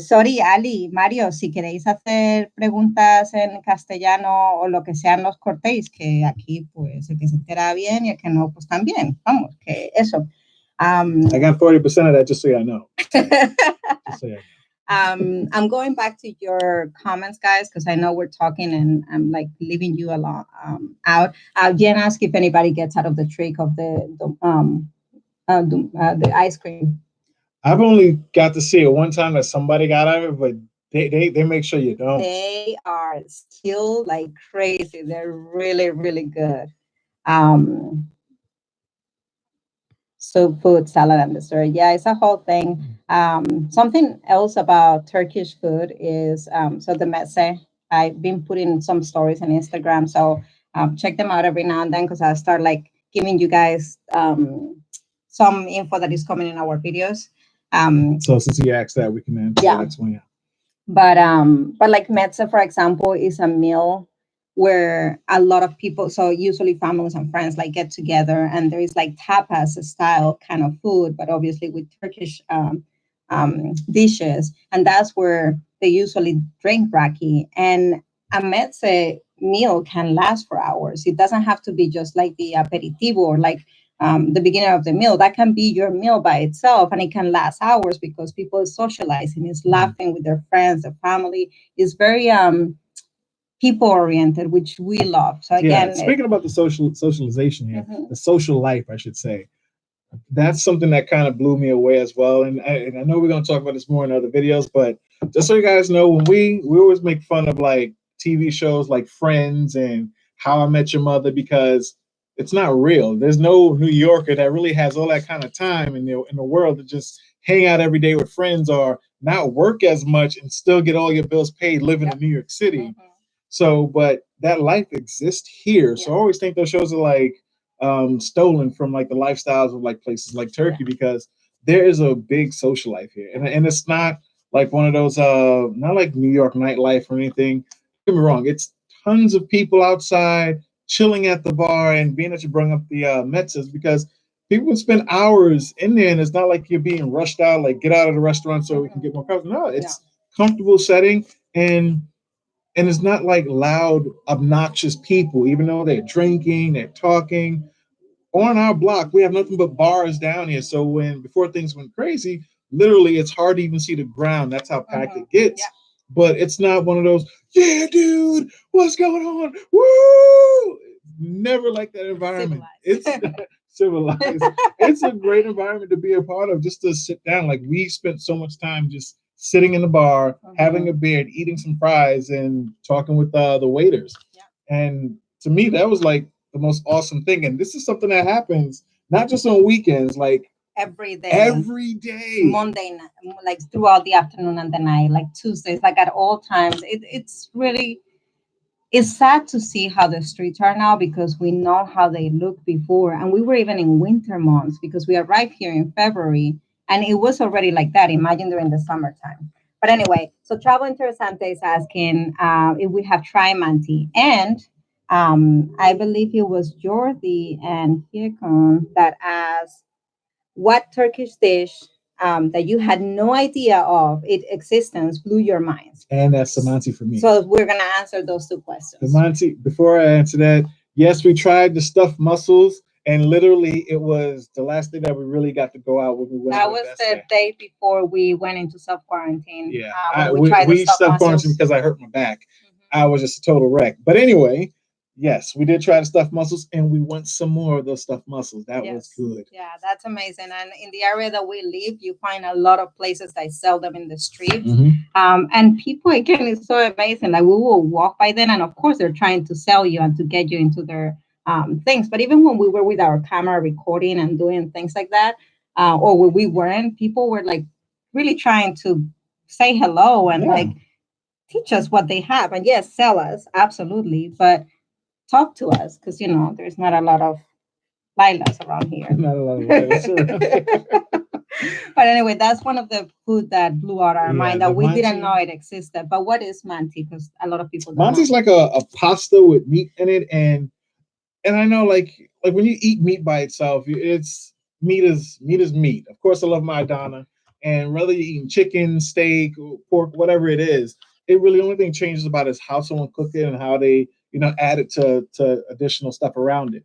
Sorry, Ali, Mario, si queréis hacer preguntas en castellano o lo que sean, los cortéis, que aquí, pues, el que se entera bien y el que no, pues también. Vamos, que eso. I got 40% of that, just so you know. Just so you know. I'm going back to your comments, guys, because I know we're talking and I'm like leaving you along out. Jen asked if anybody gets out of the trick of the ice cream. I've only got to see it one time that somebody got out of it, but they make sure you don't. They are skilled like crazy. They're really, really good. Soup, food, salad, and dessert. Yeah, it's a whole thing. Something else about Turkish food is so the meze. I've been putting some stories on Instagram, so check them out every now and then because I start like giving you guys some info that is coming in our videos. So since you asked that, we can answer the next one. Yeah. But like mezza, for example, is a meal where a lot of people, so usually families and friends like get together, and there is like tapas style kind of food, but obviously with Turkish dishes, and that's where they usually drink raki. And a mezze meal can last for hours. It doesn't have to be just like the aperitivo or like the beginning of the meal. That can be your meal by itself, and it can last hours because people is socializing, is laughing with their friends, their family. Is very people oriented, which we love. So again, speaking about the socialization here, the social life, I should say, that's something that kind of blew me away as well. And I know we're going to talk about this more in other videos, but just so you guys know, when we always make fun of like TV shows like Friends and How I Met Your Mother, because it's not real. There's no New Yorker that really has all that kind of time in the world to just hang out every day with friends or not work as much and still get all your bills paid living in New York City. So, but that life exists here. So I always think those shows are like stolen from like the lifestyles of like places like Turkey, because there is a big social life here. And it's not like one of those, not like New York nightlife or anything. Don't get me wrong. It's tons of people outside chilling at the bar, and being that you bring up the mezzas, because people would spend hours in there, and it's not like you're being rushed out, like get out of the restaurant so we can get more customers. No, it's comfortable setting, and it's not like loud, obnoxious people, even though they're drinking, they're talking. On our block, we have nothing but bars down here. So before things went crazy, literally it's hard to even see the ground. That's how packed it gets. Yeah. But it's not one of those, yeah, dude, what's going on? Woo! Never like that environment. Civilized. It's civilized. It's a great environment to be a part of, just to sit down. Like, we spent so much time just sitting in the bar, having a beer, eating some fries, and talking with the waiters. Yeah. And to me, that was like the most awesome thing. And this is something that happens not just on weekends, like every day. Every day. Monday, like throughout the afternoon and the night, like Tuesdays, like at all times. It's really, it's sad to see how the streets are now, because we know how they looked before. And we were even in winter months, because we arrived here in February and it was already like that. Imagine during the summertime. But anyway, so Travel Interesante is asking if we have tried manti. And I believe it was Jordi and Hirkon that asked, what Turkish dish that you had no idea of its existence blew your minds? And that's the manti for me. So we're going to answer those two questions. The manti, before I answer that, yes, we tried the stuffed mussels. And literally, it was the last day that we really got to go out when we went. That was the day before we went into self-quarantine. Yeah, we self-quarantined because I hurt my back. I was just a total wreck. But anyway, yes, we did try the stuffed mussels, and we want some more of those stuffed mussels. That was good. Yeah, that's amazing. And in the area that we live, you find a lot of places that sell them in the streets. And people, again, it's so amazing. Like, we will walk by them, and of course, they're trying to sell you and to get you into their things. But even when we were with our camera recording and doing things like that, or when we weren't, people were like really trying to say hello and like teach us what they have. And yes, sell us, absolutely. But talk to us, because there's not a lot of lilas around here. Not a lot of lilas. But anyway, that's one of the food that blew out our mind, that we didn't know it existed. But what is manti? Because a lot of people don't Manti's know. Like a pasta with meat in it, and I know like when you eat meat by itself, it's meat is meat. Of course, I love my Adana, and whether you're eating chicken, steak, pork, whatever it is, it really, the only thing changes about is how someone cooked it and how they add it to additional stuff around it.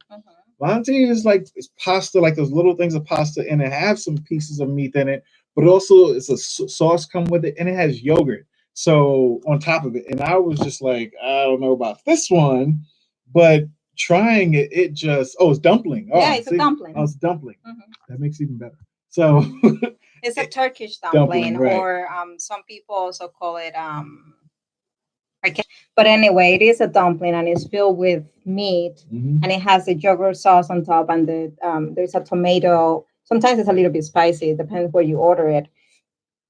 Manti is like, it's pasta, like those little things of pasta, and it has some pieces of meat in it, but also it's a sauce come with it, and it has yogurt so on top of it. And I was just like, I don't know about this one, but trying it, it just, it's dumpling. Yeah, it's a dumpling. Oh, it's dumpling. That makes it even better. So it's a Turkish dumpling, right. Or some people also call it but anyway, it is a dumpling, and it's filled with meat, and it has a yogurt sauce on top, and there's a tomato. Sometimes it's a little bit spicy, it depends where you order it.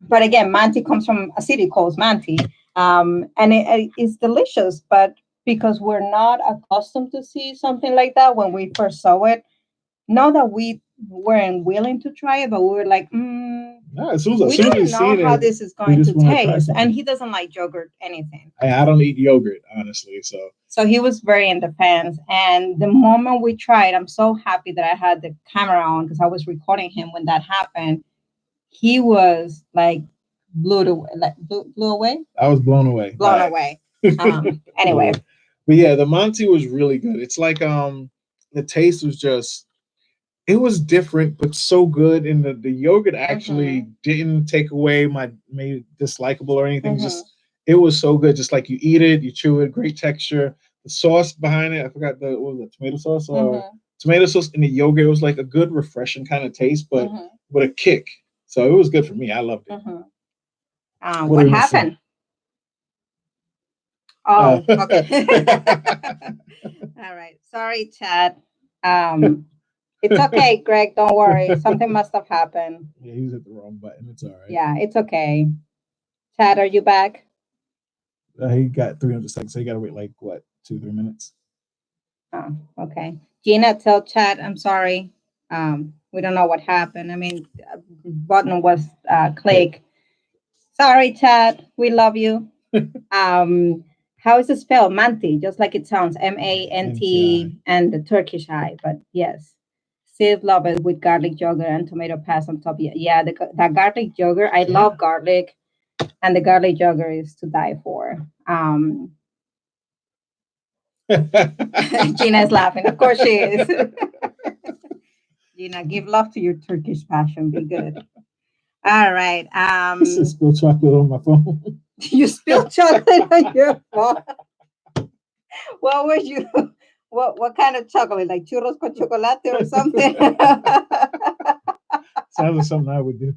But again, manti comes from a city called Manti, and it's delicious. But because we're not accustomed to see something like that when we first saw it, now that we weren't willing to try it, but we were like, No, as we soon as we don't know seen how it, this is we going just to want to try taste. And something. he doesn't like yogurt, anything. I don't eat yogurt, honestly. So he was very in the fence. And the moment we tried, I'm so happy that I had the camera on because I was recording him when that happened. He was like blew away. I was blown away. Blown away. Anyway. But yeah, the Monty was really good. It's like the taste was just, it was different but so good, and the yogurt actually didn't take away my made it dislikable or anything. Just it was so good. Just like you eat it, you chew it, great texture. The sauce behind it, I forgot what was it, tomato sauce or tomato sauce in the yogurt. It was like a good, refreshing kind of taste, but with a kick. So it was good for me. I loved it. What happened? Oh, okay. All right. Sorry, Chad. It's okay, Greg. Don't worry. Something must have happened. Yeah, he was at the wrong button. It's all right. Yeah, it's okay. Chad, are you back? He got 300 seconds, so you got to wait like, what, 2-3 minutes? Oh, okay. Gina, tell Chad I'm sorry. We don't know what happened. I mean, button was click. Sorry, Chad. We love you. How is it spelled? Manti, just like it sounds. Manti and the Turkish I. But yes, Sid love it with garlic yogurt and tomato paste on top. Yeah, that garlic yogurt. I love garlic, and the garlic yogurt is to die for. Gina is laughing. Of course she is. Gina, give love to your Turkish passion. Be good. All right. I spilled chocolate on my phone. You spilled chocolate on your phone. What was you? What kind of chocolate? Like churros con chocolate or something? Sounds like something I would do.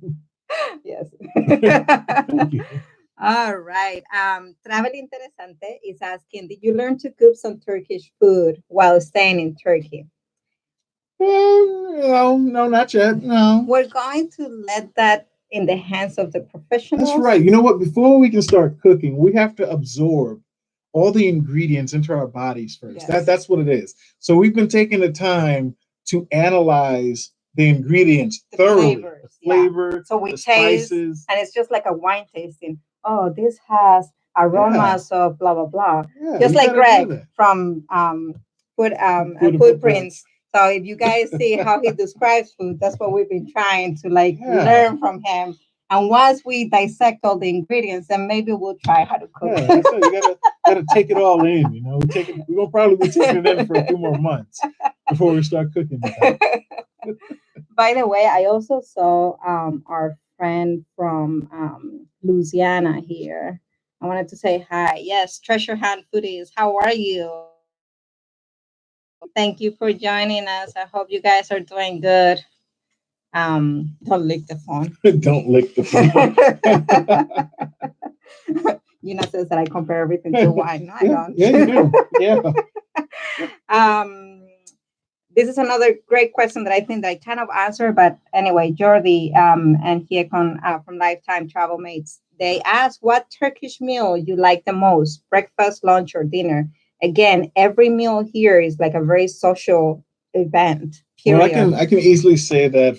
Yes. Thank you. All right. Travel Interesante is asking, did you learn to cook some Turkish food while staying in Turkey? No, not yet. No. We're going to let that in the hands of the professionals. That's right. You know what? Before we can start cooking, we have to absorb all the ingredients into our bodies first. Yes. That's what it is. So we've been taking the time to analyze the ingredients thoroughly. Flavors, the flavor, so we the taste, spices. And it's just like a wine tasting. Oh, this has aromas of blah blah blah. Yeah, just like Greg from Footprints. So if you guys see how he describes food, that's what we've been trying to learn from him. And once we dissect all the ingredients, then maybe we'll try how to cook. Yeah, so you gotta take it all in. You know, we're gonna probably be taking it in for a few more months before we start cooking. By the way, I also saw our friend from Louisiana here. I wanted to say hi. Yes, Treasure Hunt Foodies. How are you? Thank you for joining us. I hope you guys are doing good. Don't lick the phone. Don't lick the phone. Gina says that I compare everything to wine. No, I don't. Yeah, you do. Yeah. This is another great question that I think that I kind of answered, but anyway, Jordi and Hiekon from Lifetime Travel Mates, they asked what Turkish meal you like the most, breakfast, lunch, or dinner. Again, every meal here is like a very social event. Period. Well, I can easily say that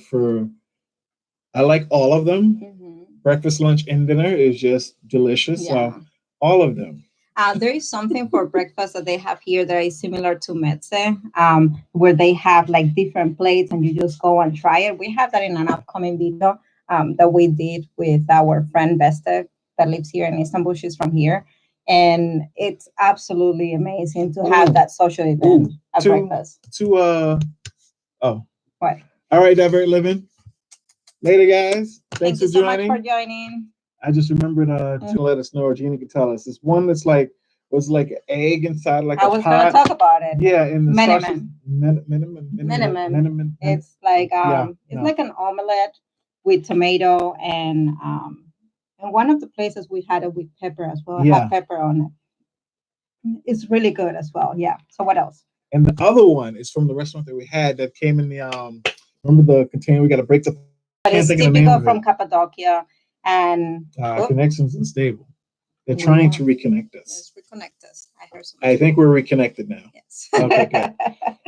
I like all of them. Breakfast, lunch, and dinner is just delicious. Yeah. So all of them. There is something for breakfast that they have here that is similar to meze, where they have like different plates and you just go and try it. We have that in an upcoming video that we did with our friend Vesta that lives here in Istanbul. She's from here. And it's absolutely amazing to have that social event at breakfast. What? All right, Divert Living. Later, guys. Thanks for joining. Much for joining. I just remembered to let us know, or Gina can tell us. This one that's was like an egg inside, like I was going to talk about it. Yeah, in the Menemen. It's like like an omelette with tomato and one of the places we had it with pepper as well. Yeah. Had pepper on it. It's really good as well. Yeah. So what else? And the other one is from the restaurant that we had that came in the remember the container? We got to break the. But it's typical from Cappadocia and connections unstable. They're trying to reconnect us. Let's reconnect us. I heard something. I think we're reconnected now. Yes. Okay, good.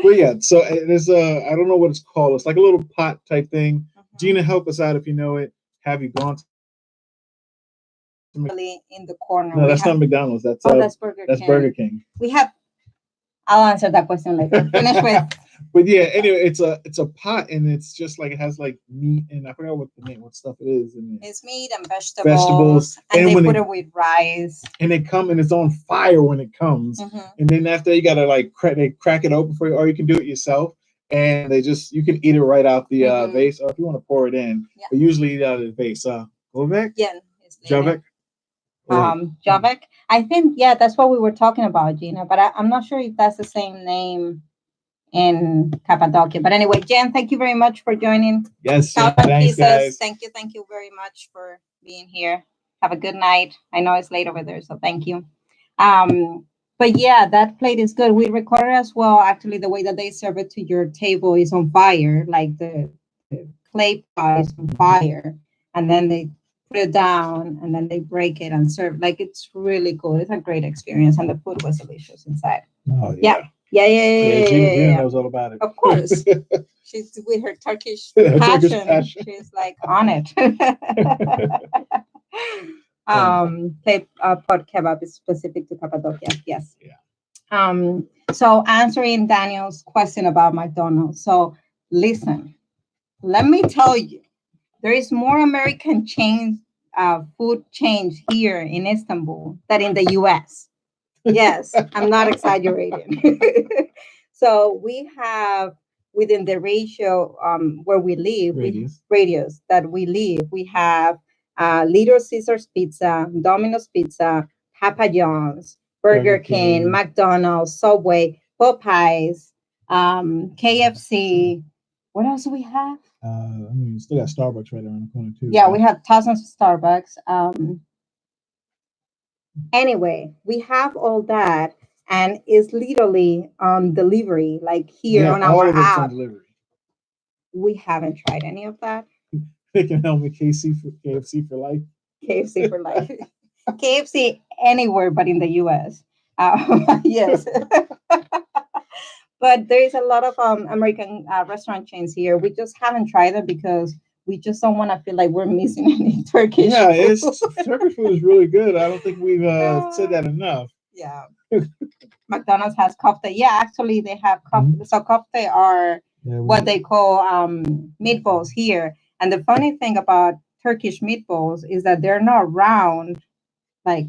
Well, yeah. So there's I don't know what it's called. It's like a little pot type thing. Gina, help us out if you know it. Have you gone to in the corner? No, that's not McDonald's. That's Burger that's King. Burger King. We have. I'll answer that question later. Finish with. But yeah, anyway, it's a pot, and it's just like it has like meat, and I forgot what the name, what stuff it is. And it's meat and vegetables, and they put it with rice. And they come, and it's on fire when it comes. And then after you gotta like they crack it open for you, or you can do it yourself. And you can eat it right out the vase, or if you want to pour it in. Yeah. But usually eat out of the vase. Govek? Yeah. Javek? Javek. I think that's what we were talking about, Gina. But I'm not sure if that's the same name in Cappadocia. But anyway, Jen, thank you very much for joining. Yes, thanks, guys. Thank you very much for being here. Have a good night. I know it's late over there, so thank you. But yeah, that plate is good. We recorded as well. Actually, the way that they serve it to your table is on fire, like the clay pot is on fire, and then they put it down, and then they break it and serve. Like, it's really cool. It's a great experience, and the food was delicious inside. Oh yeah. Gina knows all about it. Of course. She's with her Turkish passion. She's like on it. Pot kebab is specific to Cappadocia. Yes. Yeah. So answering Daniel's question about McDonald's. So listen, let me tell you, there is more American food chains here in Istanbul than in the US. Yes, I'm not exaggerating. So we have within the ratio where we live, radius that we live, we have Little Caesars Pizza, Domino's Pizza, Papa John's, Burger King, McDonald's, Subway, Popeyes, KFC. What else do we have? We still got Starbucks right around the corner too. Yeah, we have thousands of Starbucks. Anyway, we have all that, and it's literally on delivery, like here on our app. On delivery. We haven't tried any of that. They can help me KFC for life. KFC for life. KFC anywhere but in the US. Yes. But there is a lot of American restaurant chains here. We just haven't tried it because we just don't want to feel like we're missing any Turkish food. Turkish food is really good. I don't think we've said that enough. Yeah. McDonald's has kofta. Yeah, actually they have kofta. So kofta are what they call meatballs here. And the funny thing about Turkish meatballs is that they're not round like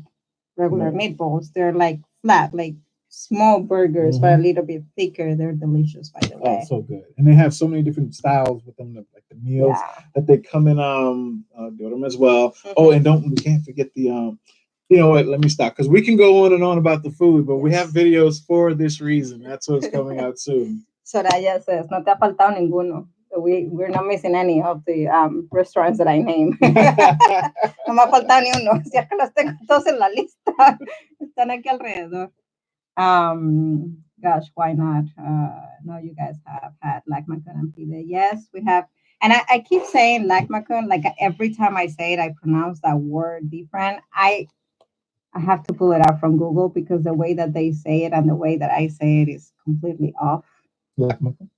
regular meatballs. They're like flat, like small burgers, but a little bit thicker. They're delicious, by the way. Oh, so good. And they have so many different styles with them, like the meals that they come in do them as well. Oh, and we can't forget the you know what, let me stop, because we can go on and on about the food, but we have videos for this reason. That's what's coming out soon. Soraya says, no te ha faltado ninguno. We're not missing any of the restaurants that I name. No me ha faltado ni uno. Si es que los tengo todos en la lista. Están aquí alrededor. Gosh, why not? No, you guys have had lahmacun and pide. Yes, we have. And I keep saying lahmacun, like every time I say it, I pronounce that word different. I have to pull it out from Google because the way that they say it and the way that I say it is completely off. Lahmacun?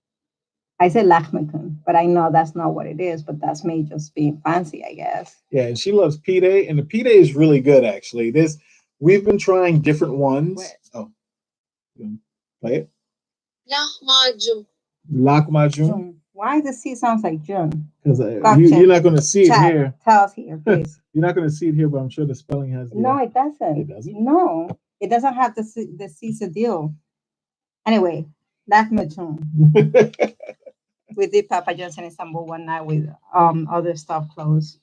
I said lahmacun, but I know that's not what it is, but that's me just being fancy, I guess. Yeah, and she loves pide, and the pide is really good, actually. We've been trying different ones. Where? Oh, play it. Lahmacun. Lahmacun. Why does C sounds like June? Because you're not going to see it here. Tell us here, please. You're not going to see it here, but I'm sure the spelling has. No, it doesn't. It doesn't? No, it doesn't have the C deal. Anyway, lahmacun. We did Papa John's in Istanbul one night with other stuff closed.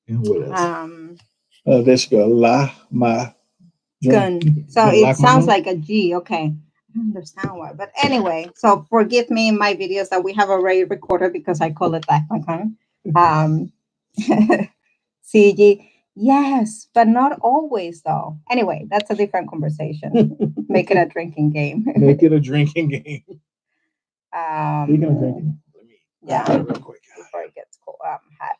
And what else? Let's go. Lahmacun. So it sounds like a G. Okay. I don't understand why. But anyway, so forgive me in my videos that we have already recorded because I call it lahmacun. CG. Yes, but not always though. Anyway, that's a different conversation. Make it a drinking game. Make it a drinking game. Speaking of drinking, let me real quick before it gets cold, hot.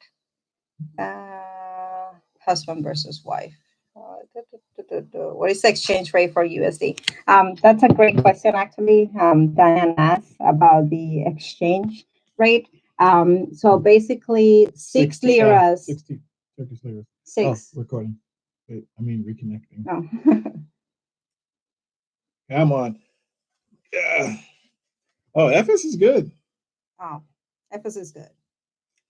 husband versus wife. What is the exchange rate for USD? That's a great question, actually. Diane asked about the exchange rate. So basically, 60, liras. 60 Turkish liras. Six. Oh, recording. Wait, I mean reconnecting. Oh. Come on. Yeah. Oh, FS is good. Oh, FS is good.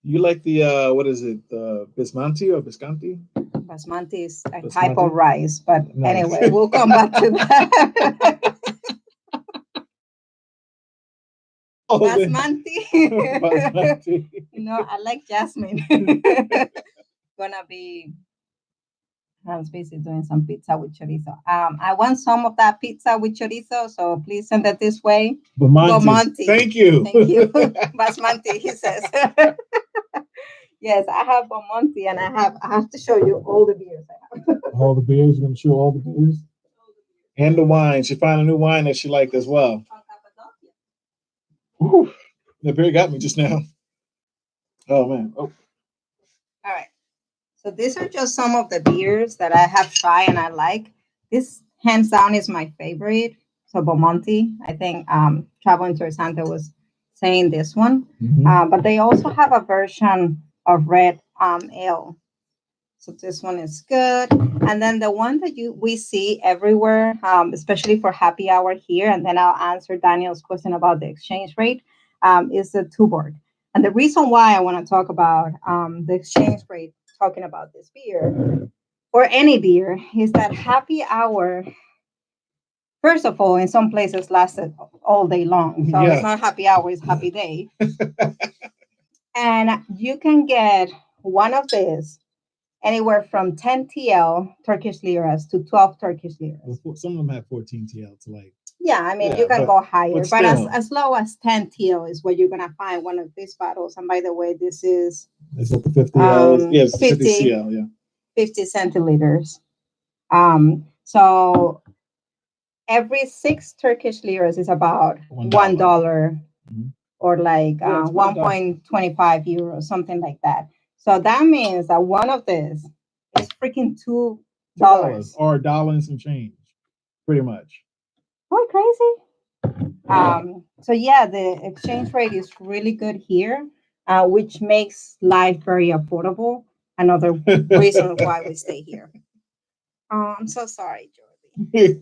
You like the what is it? The Bismanti or Biscanti? Basmati is a Basmati? type of rice, but Nice. anyway, we'll come back to that. Oh, Basmati. Basmati. No, I like jasmine. Gonna be. I was busy doing some pizza with chorizo. I want some of that pizza with chorizo, so please send it this way. Bamonti. Thank you. Thank you. Basmati, he says. Yes, I have Bamonti, and I have to show you all the beers I have. All the beers. You're gonna show all the beers. And the wine. She found a new wine that she liked as well. Whew. The beer got me just now. Oh man. Oh. All right. So these are just some of the beers that I have tried and I like. This hands down is my favorite. So Bomonti, I think Travel Interessante was saying this one. Mhm. But they also have a version of red ale. So this one is good. And then the one that we see everywhere, especially for happy hour here, and then I'll answer Daniel's question about the exchange rate, is the Tuborg. And the reason why I want to talk about the exchange rate, talking about this beer or any beer, is that happy hour, first of all, in some places lasted all day long. So it's not happy hour, it's happy day. And you can get one of these anywhere from 10 TL Turkish liras to 12 Turkish liras. Well, some of them have 14 TL to like. Yeah, I mean, you can go higher, but as low as 10 TL is what you're going to find one of these bottles. And by the way, this is that the 50 L? Yes, 50 CL, yeah. 50 centiliters. So every 6 Turkish liras is about $1 Mhm. or like 1.25 euros, something like that. So that means that one of these is freaking $2 or a dollar and some change, pretty much. Oh, crazy. So yeah, the exchange rate is really good here, which makes life very affordable. Another reason why we stay here. I'm so sorry, Jordy.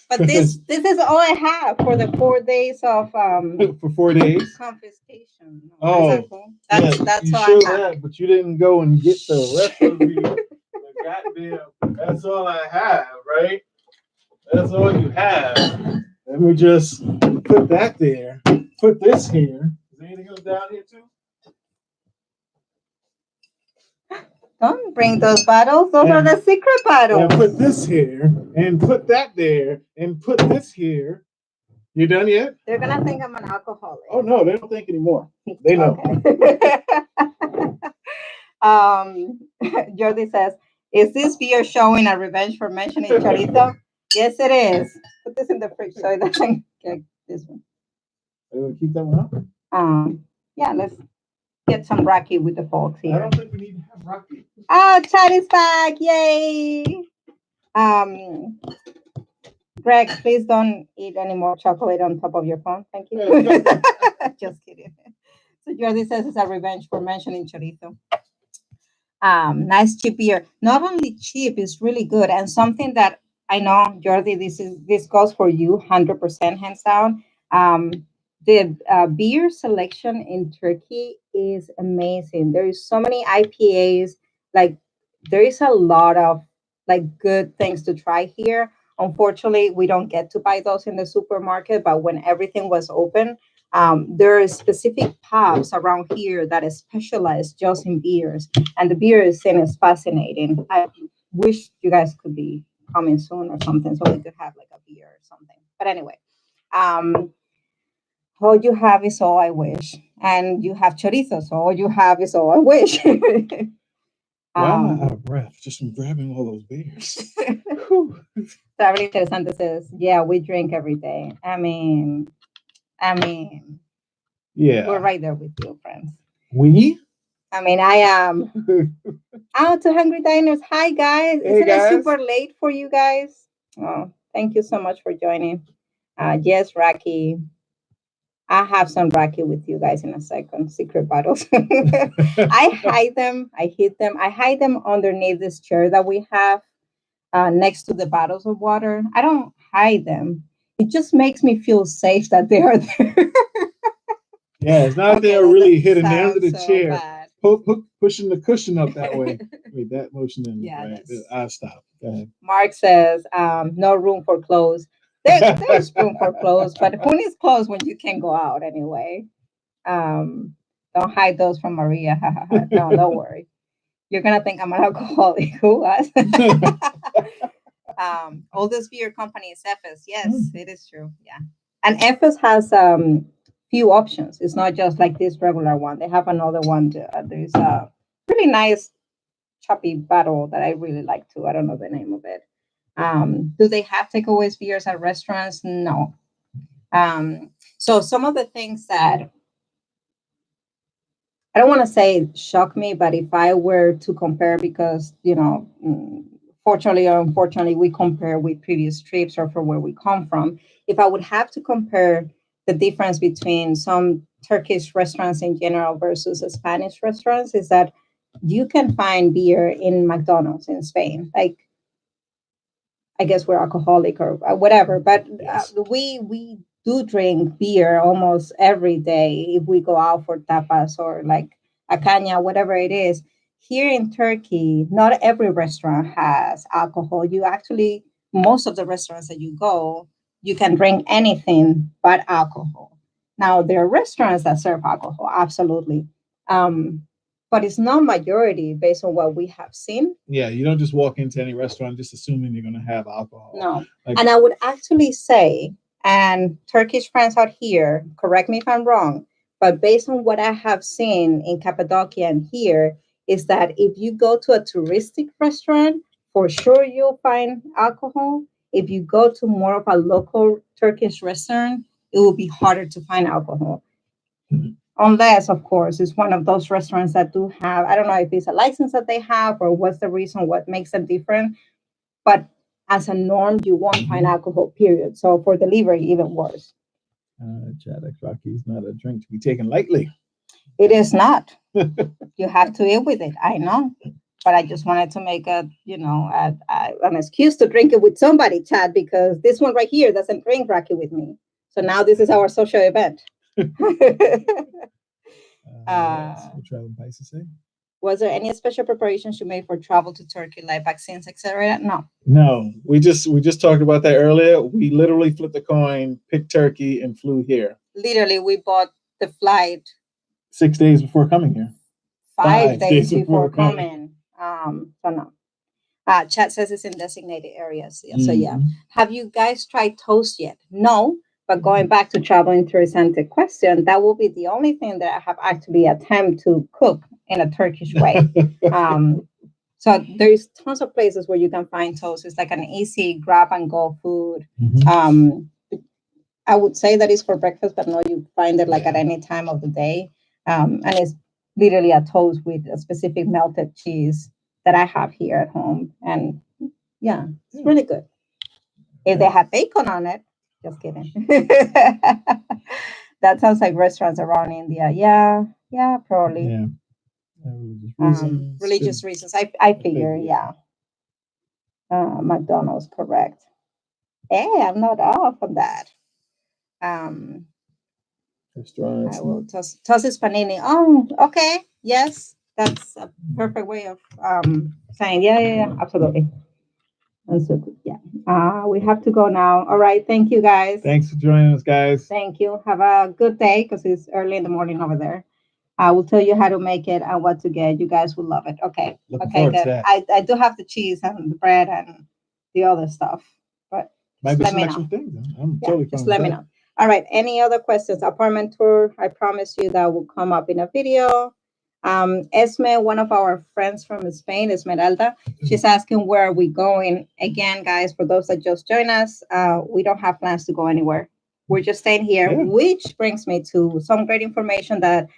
But this is all I have for the 4 days of for 4 days confiscation. Oh, cool? that's all sure I have. that, but you didn't go and get the rest of the goddamn. That's all I have, right? That's all you have. Let me just put that there. Put this here. Is there anything else down here too? Don't bring those bottles. Those are the secret bottles. And put this here, and put that there, and put this here. You done yet? They're gonna think I'm an alcoholic. Oh no, they don't think anymore. They know. Okay. Jordi says, "Is this beer showing a revenge for mentioning chorizo?" Yes, it is. Put this in the fridge so it doesn't get this one. Keep that one up. Yeah, let's get some Rocky with the folks here. I don't think we need to have Rocky. Oh, Chad is back! Yay! Greg, please don't eat any more chocolate on top of your phone. Thank you. Just kidding. So Jordi says it's a revenge for mentioning chorizo. Nice cheap beer. Not only cheap, it's really good. And something that I know, Jordi, this goes for you 100% hands down. The beer selection in Turkey is amazing. There is so many IPAs. Like there is a lot of like good things to try here. Unfortunately, we don't get to buy those in the supermarket. But when everything was open, there are specific pubs around here that is specialized just in beers, and the beer scene is fascinating. I wish you guys could be coming soon or something so we could have like a beer or something. But anyway, all you have is all I wish, and you have chorizo, so all you have is all I wish. Why am I out of breath just from grabbing all those beers? Travel Interesante says, yeah, we drink every day. I mean, yeah, we're right there with you, friends. We? I mean, I am out to Hungry Diners. Hi, guys. Hey, Isn't it guys. super late for you guys? Oh, thank you so much for joining. Yes, Rocky. I have some Rocky with you guys in a second. Secret bottles. I hide them. I hid them. I hide them underneath this chair that we have next to the bottles of water. I don't hide them. It just makes me feel safe that they are there. Yeah, it's not Okay, they're that really hidden under sounds the so chair, bad. pushing the cushion up that way. Wait, that motion in Yeah, right. that's I'll stop. Go ahead. Mark says, no room for clothes. There's room for clothes, but who needs clothes when you can go out anyway? Um, don't hide those from Maria. No, don't worry. You're gonna think I'm an alcoholic. Who was? Oldest beer company is Ephes. Yes, it is true. Yeah, and Ephes has few options. It's not just like this regular one. They have another one. There's a really nice choppy bottle that I really like too. I don't know the name of it. Do they have takeaways beers at restaurants? No. So some of the things that I don't want to say shock me, but if I were to compare, because fortunately or unfortunately, we compare with previous trips or from where we come from. If I would have to compare the difference between some Turkish restaurants in general versus Spanish restaurants, is that you can find beer in McDonald's in Spain. Like, I guess we're alcoholic or whatever, but Yes. we do drink beer almost every day if we go out for tapas or like a caña, whatever it is. Here in Turkey, not every restaurant has alcohol. You actually, most of the restaurants that you go, you can drink anything but alcohol. Now there are restaurants that serve alcohol, absolutely. Um, but it's not majority based on what we have seen. Yeah, you don't just walk into any restaurant just assuming you're going to have alcohol. No. Like, And I would actually say, and Turkish friends out here, correct me if I'm wrong, but based on what I have seen in Cappadocia and here, is that if you go to a touristic restaurant, for sure you'll find alcohol. If you go to more of a local Turkish restaurant, it will be harder to find alcohol. Unless, of course, it's one of those restaurants that do have, I don't know if it's a license that they have or what's the reason, what makes them different. But as a norm, you won't find alcohol, period. So for delivery, even worse. Chad Rocky is not a drink to be taken lightly. It is not. You have to eat with it. I know. But I just wanted to make an excuse to drink it with somebody, Chad, because this one right here doesn't drink Rocky with me. So now this is our social event. What travel spices say? Was there any special preparations you made for travel to Turkey, like vaccines, etc.? No. No, we just talked about that earlier. We literally flipped the coin, picked Turkey, and flew here. Literally, we bought the flight 6 days before coming here. 5 days before coming. So no. Chat says it's in designated areas. Yeah, so yeah. Have you guys tried toast yet? No. But going back to travel interesante question, that will be the only thing that I have actually attempted to cook in a Turkish way. So there's tons of places where you can find toast. It's like an easy grab and go food. I would say that it's for breakfast, but no, you find it like at any time of the day. And it's literally a toast with a specific melted cheese that I have here at home. And yeah, it's really good. If they have bacon on it, just kidding. That sounds like restaurants around India. Yeah, probably. Yeah. Religious reasons. I figure, yeah. McDonald's, correct. Hey, I'm not off on that. Restaurants. I will toss his panini. Oh, okay. Yes, that's a perfect way of saying yeah, absolutely. And so yeah, we have to go now. All right, thank you guys. Thanks for joining us, guys. Thank you. Have a good day because it's early in the morning over there. I will tell you how to make it and what to get. You guys will love it. Okay. Looking Okay, forward to good. that. I do have the cheese and the bread and the other stuff, but Might be let some me extra know. things. I'm Yeah, totally fine just with let me that. know. All right. Any other questions? Apartment tour. I promise you that will come up in a video. Esme, one of our friends from Spain, Esmeralda, she's asking where are we going. Again, guys, for those that just joined us, we don't have plans to go anywhere. we're just staying here, Yeah. which brings me to some great information that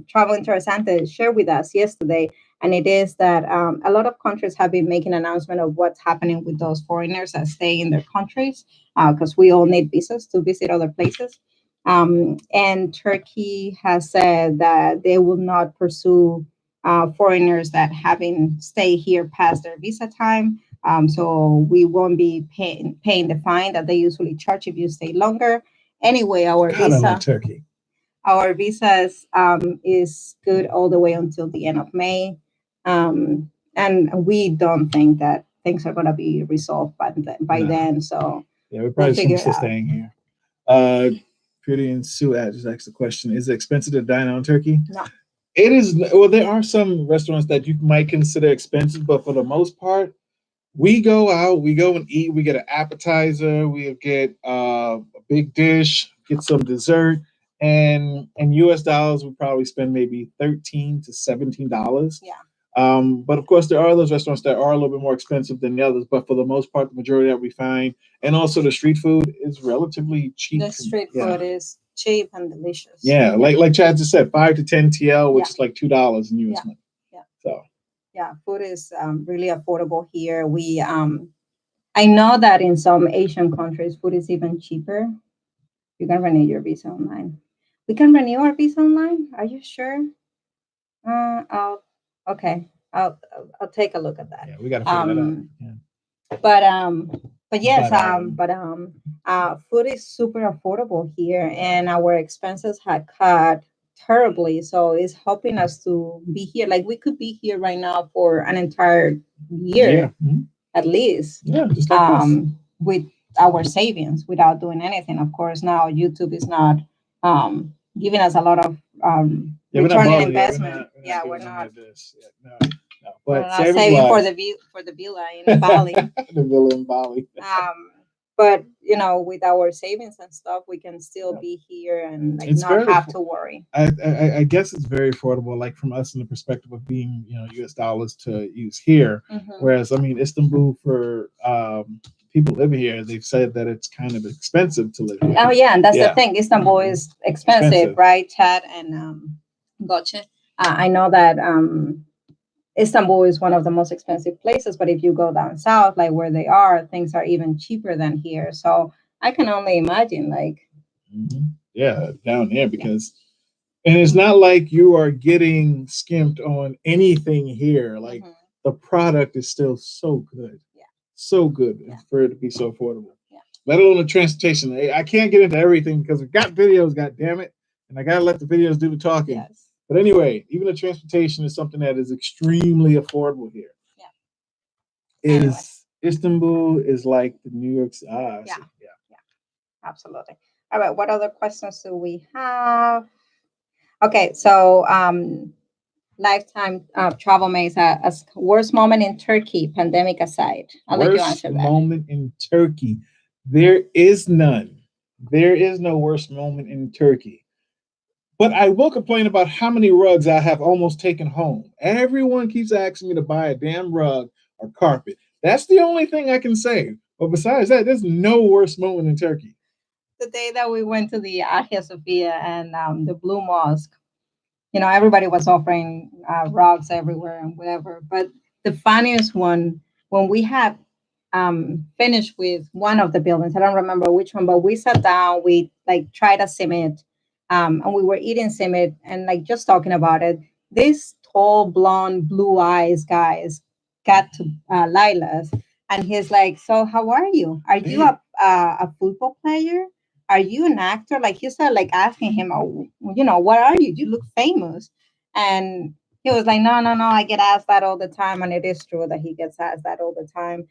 Travel Interessante shared with us yesterday. And it is that a lot of countries have been making announcement of what's happening with those foreigners that stay in their countries, because we all need visas to visit other places. And Turkey has said that they will not pursue foreigners that haven't stayed here past their visa time. So we won't be paying the fine that they usually charge if you stay longer. Anyway, God, I love Turkey. our visas is good all the way until the end of May. And we don't think that things are going to be resolved by No. then. So Yeah, we're probably figure just it gonna out. stay staying here. Pretty and Sue just asked the question: is it expensive to dine out in Turkey? No. It is. Well, there are some restaurants that you might consider expensive, but for the most part, we go out, we go and eat, we get an appetizer, we get a big dish, get some dessert, and in US dollars, we probably spend maybe $13 to $17. Yeah. But of course, there are those restaurants that are a little bit more expensive than the others. But for the most part, the majority that we find, and also the street food is relatively cheap. The street food is cheap and delicious. Yeah, like Chad just said, 5 to 10 TL, which is like $2 in US money. Yeah. So yeah, food is really affordable here. I know that in some Asian countries, food is even cheaper. You can renew your visa online. We can renew our visa online. Are you sure? I'll okay. I'll take a look at that. yeah, we got to figure that out. Yeah. But yes, food is super affordable here, and our expenses had cut terribly. So it's helping us to be here. Like we could be here right now for an entire year, Yeah. Mhm. at least, Yeah, just like this. with our savings without doing anything. Of course, now YouTube is not giving us a lot of Yeah, we're not return on balling. investment. Yeah, We're doing any not. of this. Yeah, no. We're But not savings saving for wise, the villa in Bali. the villa in Bali. But with our savings and stuff, we can still Yeah. be here and like It's not very have to worry. I guess it's very affordable, like from us in the perspective of being, US dollars to use here. Mhm. Whereas, I mean, Istanbul for people living here, they've said that it's kind of expensive to live here. Oh yeah, and that's the Yeah. thing. Istanbul is expensive, Expensive. right, Chad and Gotcha. I know that Istanbul is one of the most expensive places, but if you go down south, like where they are, things are even cheaper than here. So I can only imagine, like, Mhm. Yeah, down there because, and it's not like you are getting skimped on anything here. Like mhm. the product is still so good. Yeah. So good Yeah. for it to be so affordable. Yeah. Let alone the transportation. I can't get into everything because we've got videos, god damn it. And I gotta let the videos do the talking. Yes. But anyway, even the transportation is something that is extremely affordable here. Yeah. Anyway. Istanbul is like the New York Yeah. yeah. Yeah. Absolutely. All right. What other questions do we have? Okay. So, lifetime travel maze, as worst moment in Turkey, pandemic aside. I'll let you Worst answer that. moment in Turkey. There is none. There is no worst moment in Turkey. But I will complain about how many rugs I have almost taken home. Everyone keeps asking me to buy a damn rug or carpet. That's the only thing I can say. But besides that, there's no worse moment in Turkey. The day that we went to the Hagia Sophia and the Blue Mosque, everybody was offering rugs everywhere and whatever. But the funniest one, when we had finished with one of the buildings, I don't remember which one, but we sat down, we like tried a simit, and we were eating simit and like just talking about it. This tall, blonde, blue eyes guys got to Lila's, and he's like, "So how are you? Are you a football player? Are you an actor?" Like he started like asking him, "Oh, what are you? You look famous." And he was like, "No, no, no. I get asked that all the time, and it is true that he gets asked that all the time.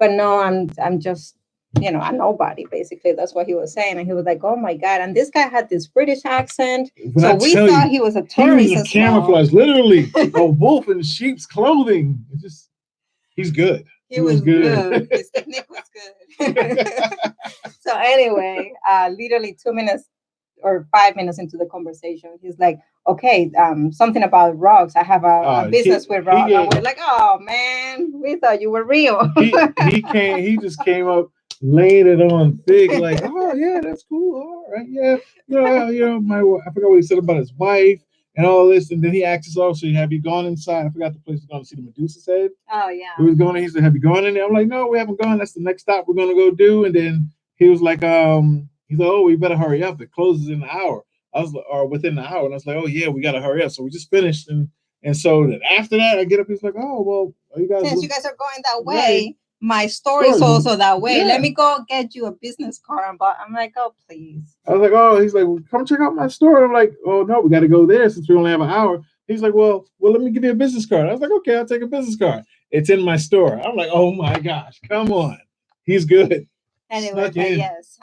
But no, I'm just a nobody, basically." That's what he was saying. And he was like, "Oh my god!" And this guy had this British accent, When so I we tell thought you, he was a he tourist was a as well. camouflage, literally a wolf in sheep's clothing. He's good. He was good. His technique was good. So anyway, literally 2 minutes or 5 minutes into the conversation, he's like, "Okay, something about rugs. I have a business with rugs." And we're like, "Oh man, we thought you were real." He just came up. laying it on thick, like, oh yeah, that's cool. All right, yeah, I forgot what he said about his wife and all this, and then he asked us also, "Have you gone inside?" I forgot the place we're going to see the Medusa's head. Oh yeah. We was going. He said, "Have you gone in there?" I'm like, "No, we haven't gone. That's the next stop we're going to go do." And then he was like, he's like, "Oh, we better hurry up. It closes in an hour." I was like, or within the hour, and I was like, "Oh yeah, we got to hurry up." So we just finished, and so then after that, I get up. He's like, "Oh well, are you guys Since you guys are going that right? way, my store is Stores, also that way. yeah." Let me go get you a business card. But I'm like, oh please. I was like, "Oh," he's like, "Well, come check out my store." I'm like, "Oh no, we got to go there since we only have an hour." He's like, "Well, let me give you a business card." I was like, "Okay, I'll take a business card. It's in my store." I'm like, "Oh my gosh, come on." He's good. Anyway, Snuck but in. yes,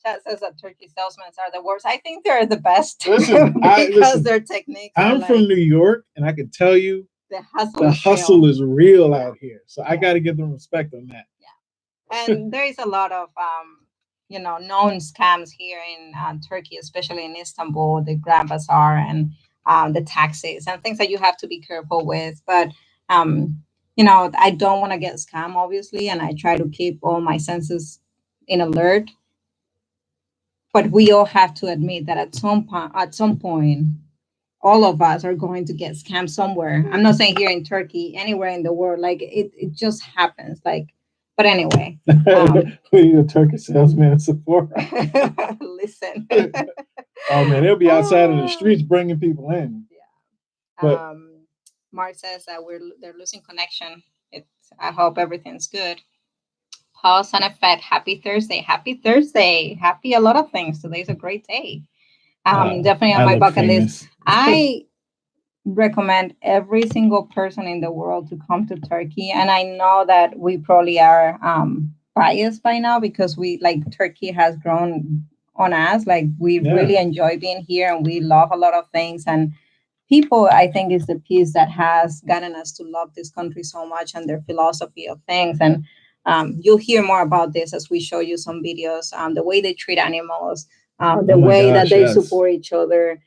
Chat says that turkey salesmen are the worst. I think they're the best Listen, because their techniques are I'm like from New York, and I can tell you the hustle. the is hustle real. is real out here. So I got to give them respect on that. And there is a lot of known scams here in Turkey, especially in Istanbul, the Grand Bazaar and the taxis and things that you have to be careful with. But I don't want to get scammed, obviously, and I try to keep all my senses in alert. But we all have to admit that at some point, all of us are going to get scammed somewhere. I'm not saying here in Turkey, anywhere in the world. Like it just happens. Like, but anyway, We need a turkey salesman in Sephora. listen. Oh man, they'll be outside in the streets bringing people in. Yeah. But Mark says that they're losing connection. It's. I hope everything's good. Pause and effect. Happy Thursday. Happy Thursday. Happy a lot of things. Today's a great day. Definitely on I my look bucket famous. list. I recommend every single person in the world to come to Turkey. And I know that we probably are biased by now because we like Turkey has grown on us. Like we really Yeah. enjoy being here and we love a lot of things. And people, I think, is the piece that has gotten us to love this country so much and their philosophy of things. And you'll hear more about this as we show you some videos, the way they treat animals, the Oh my way that gosh, they yes. support each other.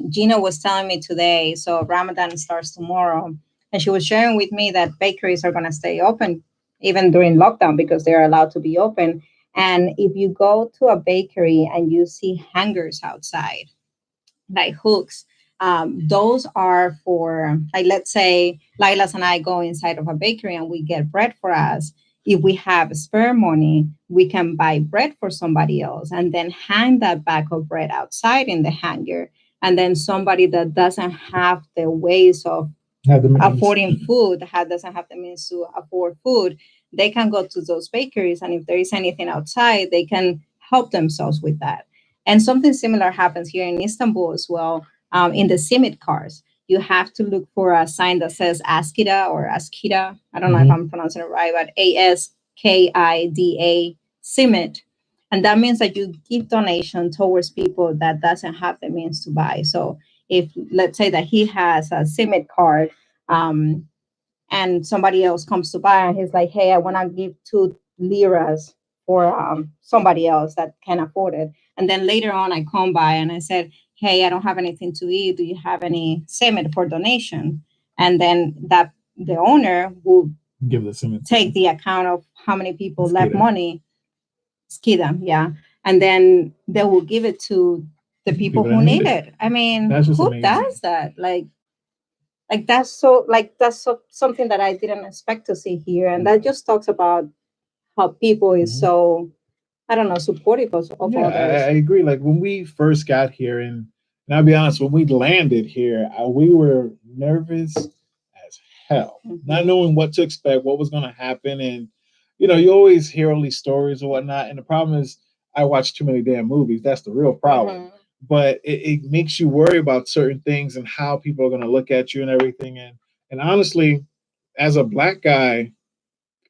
Gina was telling me today, so Ramadan starts tomorrow, and she was sharing with me that bakeries are going to stay open even during lockdown because they're allowed to be open. And if you go to a bakery and you see hangers outside, like hooks, those are for, like, let's say Lilas and I go inside of a bakery and we get bread for us. If we have spare money, we can buy bread for somebody else and then hang that bag of bread outside in the hanger. And then somebody that doesn't have the ways of Have the means. affording food, doesn't have the means to afford food, they can go to those bakeries. And if there is anything outside, they can help themselves with that. And something similar happens here in Istanbul as well. In the simit cars, you have to look for a sign that says Askida or Askida. I don't know if I'm pronouncing it right, but Askida simit. And that means that you give donation towards people that doesn't have the means to buy. So if let's say that he has a simit card, um, and somebody else comes to buy and he's like, hey, I want to give 2 liras for somebody else that can afford it. And then later on, I come by and I said, hey, I don't have anything to eat. Do you have any semen for donation? And then that the owner will Give the cement. take the account of how many people left Skida. money. Skida, yeah. And then they will give it to the people who need it. I mean, That's just who amazing. does that? That's so something that I didn't expect to see here, and that just talks about how people is so, I don't know, supportive of Yeah, others. I agree. Like when we first got here, and I'll be honest, when we landed here, we were nervous as hell, not knowing what to expect, what was going to happen, and you always hear all these stories or whatnot. And the problem is, I watch too many damn movies. That's the real problem. But it makes you worry about certain things and how people are going to look at you and everything. And honestly, as a black guy,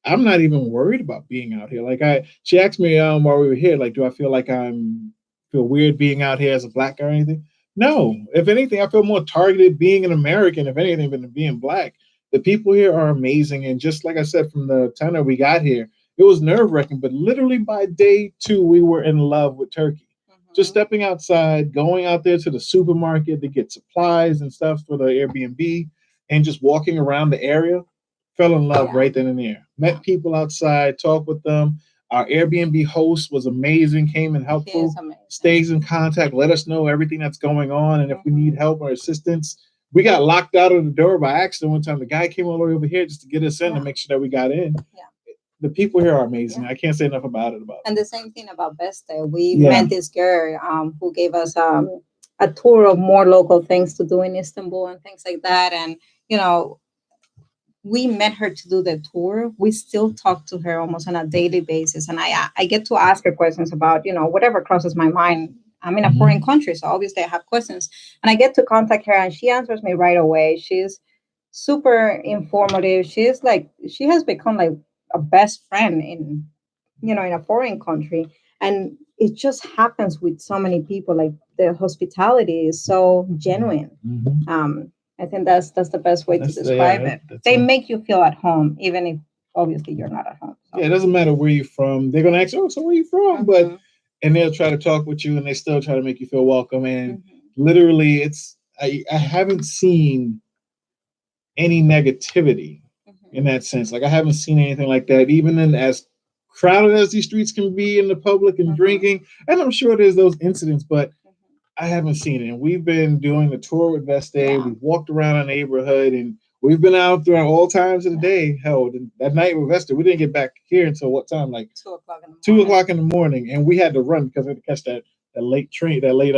I'm not even worried about being out here. She asked me while we were here, like, do I feel like feel weird being out here as a black guy or anything? No. If anything, I feel more targeted being an American, if anything, than being black. The people here are amazing, and just like I said, from the time that we got here, it was nerve wracking. But literally by day 2, we were in love with Turkey. Just stepping outside, going out there to the supermarket to get supplies and stuff for the Airbnb, and just walking around the area. Fell in love right then and there. Met people outside, talked with them. Our Airbnb host was amazing, came and He is helpful, amazing. stays in contact, let us know everything that's going on. And if we need help or assistance, we got locked out of the door by accident one time. The guy came all the way over here just to get us in and make sure that we got in. Yeah. The people here are amazing. I can't say enough about it. And the same thing about Beste. We met this girl who gave us a tour of more local things to do in Istanbul and things like that. And, you know, we met her to do the tour. We still talk to her almost on a daily basis. And I get to ask her questions about, you know, whatever crosses my mind. I'm in a foreign country, so obviously I have questions. And I get to contact her and she answers me right away. She's super informative. She's like, she has become like a best friend in, you know, in a foreign country. And it just happens with so many people. Like the hospitality is so genuine. I think that's the best way to describe it. They make you feel at home, even if obviously you're not at home. So. Yeah, it doesn't matter where you're from. They're gonna ask, "Oh, so where you from?" But and they'll try to talk with you, and they still try to make you feel welcome. And literally, I haven't seen any negativity in that sense. Like I haven't seen anything like that, even in as crowded as these streets can be in the public and drinking. And I'm sure there's those incidents, but I haven't seen it. And we've been doing the tour with Veste. We've walked around our neighborhood and we've been out throughout all times of the day. Hell, that night with Veste, we didn't get back here until what time? Like 2 o'clock in the morning. 2 o'clock in the morning. And we had to run because we had to catch that late train, that late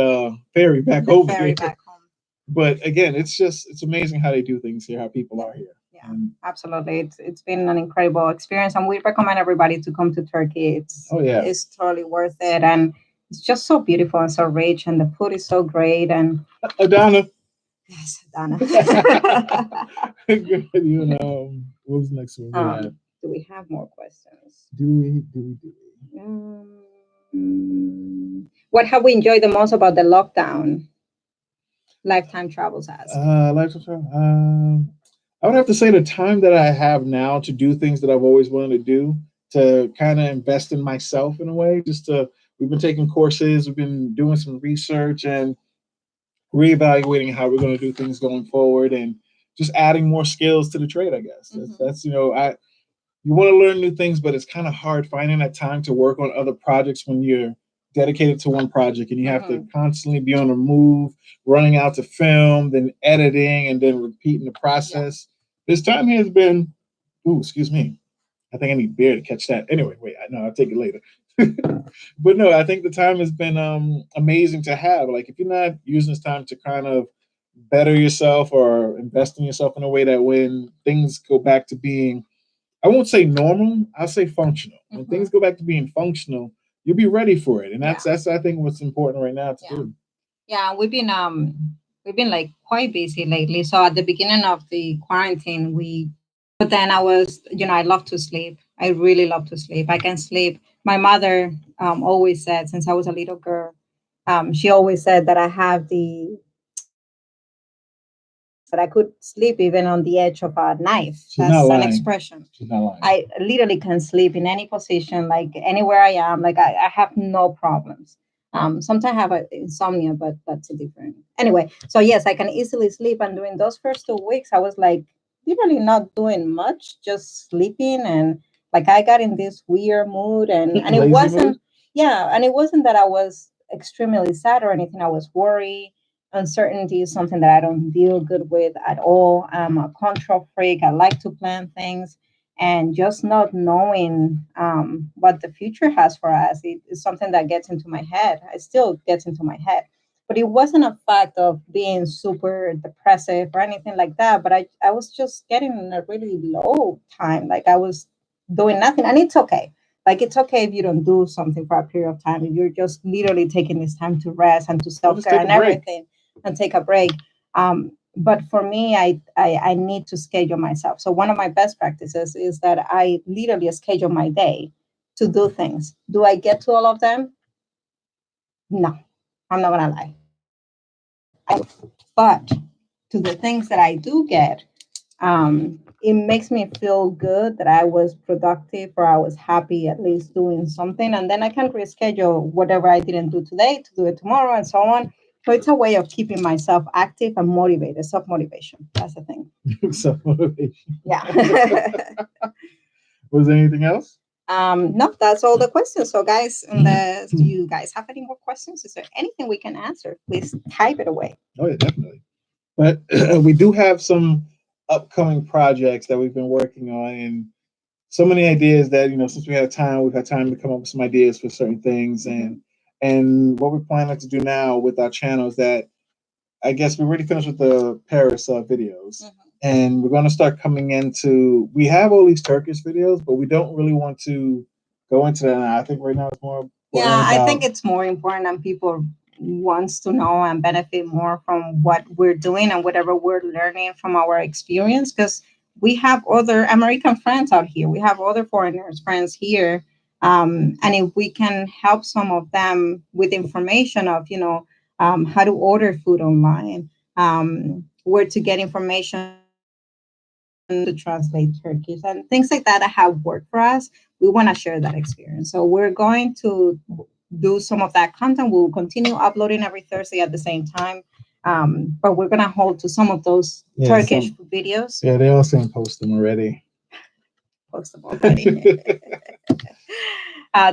ferry back over here. Back home. But again, it's amazing how they do things here, how people are here. Yeah, absolutely. It's been an incredible experience, and we recommend everybody to come to Turkey. It's totally worth it, and it's just so beautiful and so rich, and the food is so great. And Adana. Yes, Adana. You know, what was the next one? Do we have more questions? Do we? What have we enjoyed the most about the lockdown? Lifetime Travels has. Lifetime Travel. I would have to say the time that I have now to do things that I've always wanted to do, to kind of invest in myself in a way. We've been taking courses, we've been doing some research and reevaluating how we're going to do things going forward, and just adding more skills to the trade. I guess that's you want to learn new things, but it's kind of hard finding that time to work on other projects when you're dedicated to one project and you have to constantly be on the move, running out to film, then editing, and then repeating the process. This time has been, excuse me. I think I need beer to catch that. Anyway, wait, I'll take it later. But no, I think the time has been amazing to have. Like if you're not using this time to kind of better yourself or invest in yourself in a way that when things go back to being, I won't say normal, I'll say functional. When things go back to being functional, you'll be ready for it. And that's I think what's important right now to do. Yeah, we've been like quite busy lately. So at the beginning of the quarantine, but then I was, I love to sleep. I really love to sleep. I can sleep. My mother always said, since I was a little girl, she always said that I have that I could sleep even on the edge of a knife. That's an expression. She's not lying. I literally can sleep in any position, like anywhere I am. Like I have no problems. Sometimes I have insomnia, but that's a different. Anyway, so yes, I can easily sleep. And during those first 2 weeks, I was like literally not doing much, just sleeping. And like I got in this weird mood, and it wasn't, and it wasn't that I was extremely sad or anything. I was worried. Uncertainty is something that I don't deal good with at all. I'm a control freak. I like to plan things, and just not knowing what the future has for us is something that gets into my head. It still gets into my head, but it wasn't a fact of being super depressive or anything like that. But I was just getting in a really low time. Like I was doing nothing, and it's okay. Like, it's okay if you don't do something for a period of time. If you're just literally taking this time to rest and to self-care and everything and take a break. But for me, I need to schedule myself. So one of my best practices is that I literally schedule my day to do things. Do I get to all of them? No, I'm not going to lie. But to the things that I do get, it makes me feel good that I was productive or I was happy at least doing something. And then I can reschedule whatever I didn't do today to do it tomorrow and so on. So it's a way of keeping myself active and motivated, self-motivation. That's the thing. Self-motivation. Yeah. Was there anything else? No, that's all the questions. So, guys, unless you guys have any more questions, is there anything we can answer? Please type it away. Oh yeah, definitely. But we do have some upcoming projects that we've been working on, and so many ideas that since we've had time to come up with some ideas for certain things, and what we're planning to do now with our channel is that I guess we already finished with the Paris videos, and we're going to start coming into. We have all these Turkish videos, but we don't really want to go into that now. I think right now it's more. Yeah, I think it's more important, and people wants to know and benefit more from what we're doing and whatever we're learning from our experience, because we have other American friends out here. We have other foreigners friends here. And if we can help some of them with information of, how to order food online, where to get information to translate Turkish and things like that have worked for us, we want to share that experience. So we're going to do some of that content. We'll continue uploading every Thursday at the same time. But we're going to hold to some of those Turkish videos. Yeah, they all saying post them already. Post them already.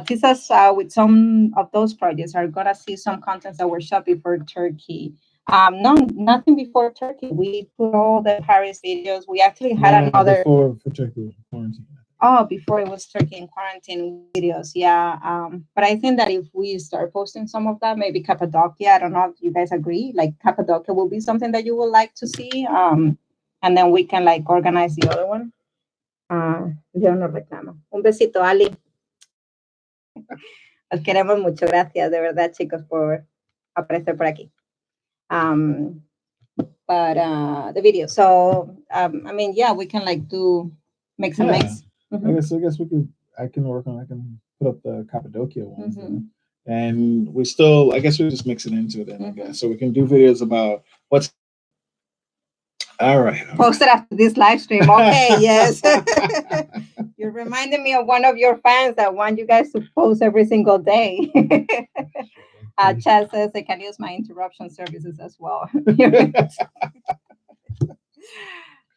Tease us with some of those projects. Are going to see some contents that were shot before Turkey. No, nothing before Turkey. We put all the Paris videos. We actually had another before Turkey quarantine. Oh, before it was Turkey in quarantine videos, yeah. But I think that if we start posting some of that, maybe Cappadocia. I don't know if you guys agree. Like Cappadocia will be something that you would like to see. And then we can like organize the other one. Yo no reclamo. Un besito, Ali. Los queremos mucho. Gracias, de verdad, chicos, por aparecer por aquí. But the video. So I mean, yeah, we can like do mix and mix. I guess we could. I can put up the Cappadocia ones, and we still. I guess we just mix it into it. I guess so we can do videos about what's. All right. Post it after this live stream. Okay, yes. You're reminding me of one of your fans that want you guys to post every single day. Chad says I can use my interruption services as well.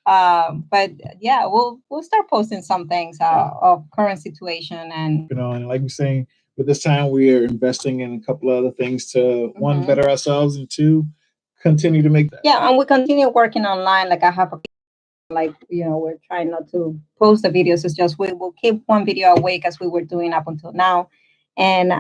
But yeah, we'll start posting some things of current situation, and and like we're saying, but this time we are investing in a couple of other things to one, better ourselves, and two, continue to make that. Yeah, and we continue working online. Like I have we're trying not to post the videos. It's just we will keep one video awake as we were doing up until now. And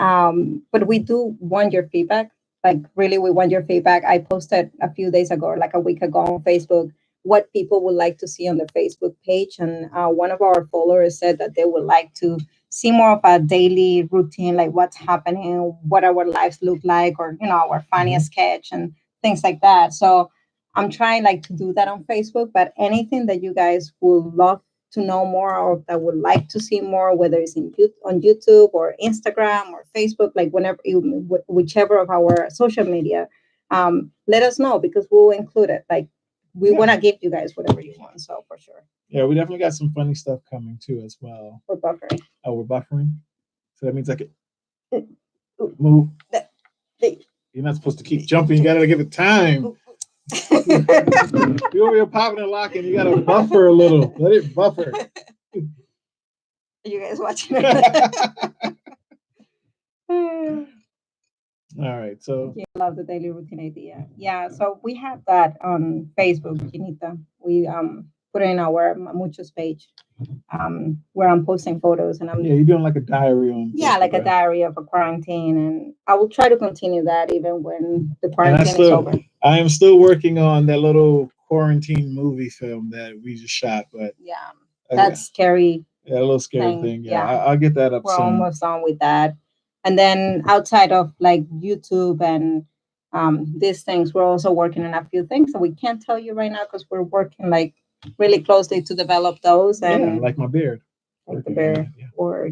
but we do want your feedback. Like really, we want your feedback. I posted a few days ago, like a week ago on Facebook, what people would like to see on the Facebook page. And one of our followers said that they would like to see more of a daily routine, like what's happening, what our lives look like, or our funniest sketch and things like that. So I'm trying like to do that on Facebook, but anything that you guys would love to know more or that would like to see more, whether it's on YouTube or Instagram or Facebook, like whichever of our social media, let us know because we'll include it. Like we want to give you guys whatever you want. So for sure. Yeah, we definitely got some funny stuff coming too as well. We're buffering. Oh, we're buffering. So that means I could move. You're not supposed to keep jumping. You gotta give it time. You're over here popping and locking. You gotta buffer a little. Let it buffer. Are you guys watching? All right. So you love the daily routine idea. Yeah. So we have that on Facebook, Ginita. We put it in our Muchos page. Where I'm posting photos and you're doing like a diary on Facebook, like a diary of a quarantine, and I will try to continue that even when the quarantine is over. I am still working on that little quarantine movie film that we just shot, but that's scary. Yeah, a little scary thing. Yeah, I'll get that up We're soon. almost done with that. And then outside of like YouTube and these things, we're also working on a few things that we can't tell you right now because we're working like really closely to develop those. And like my beard, like the beard, or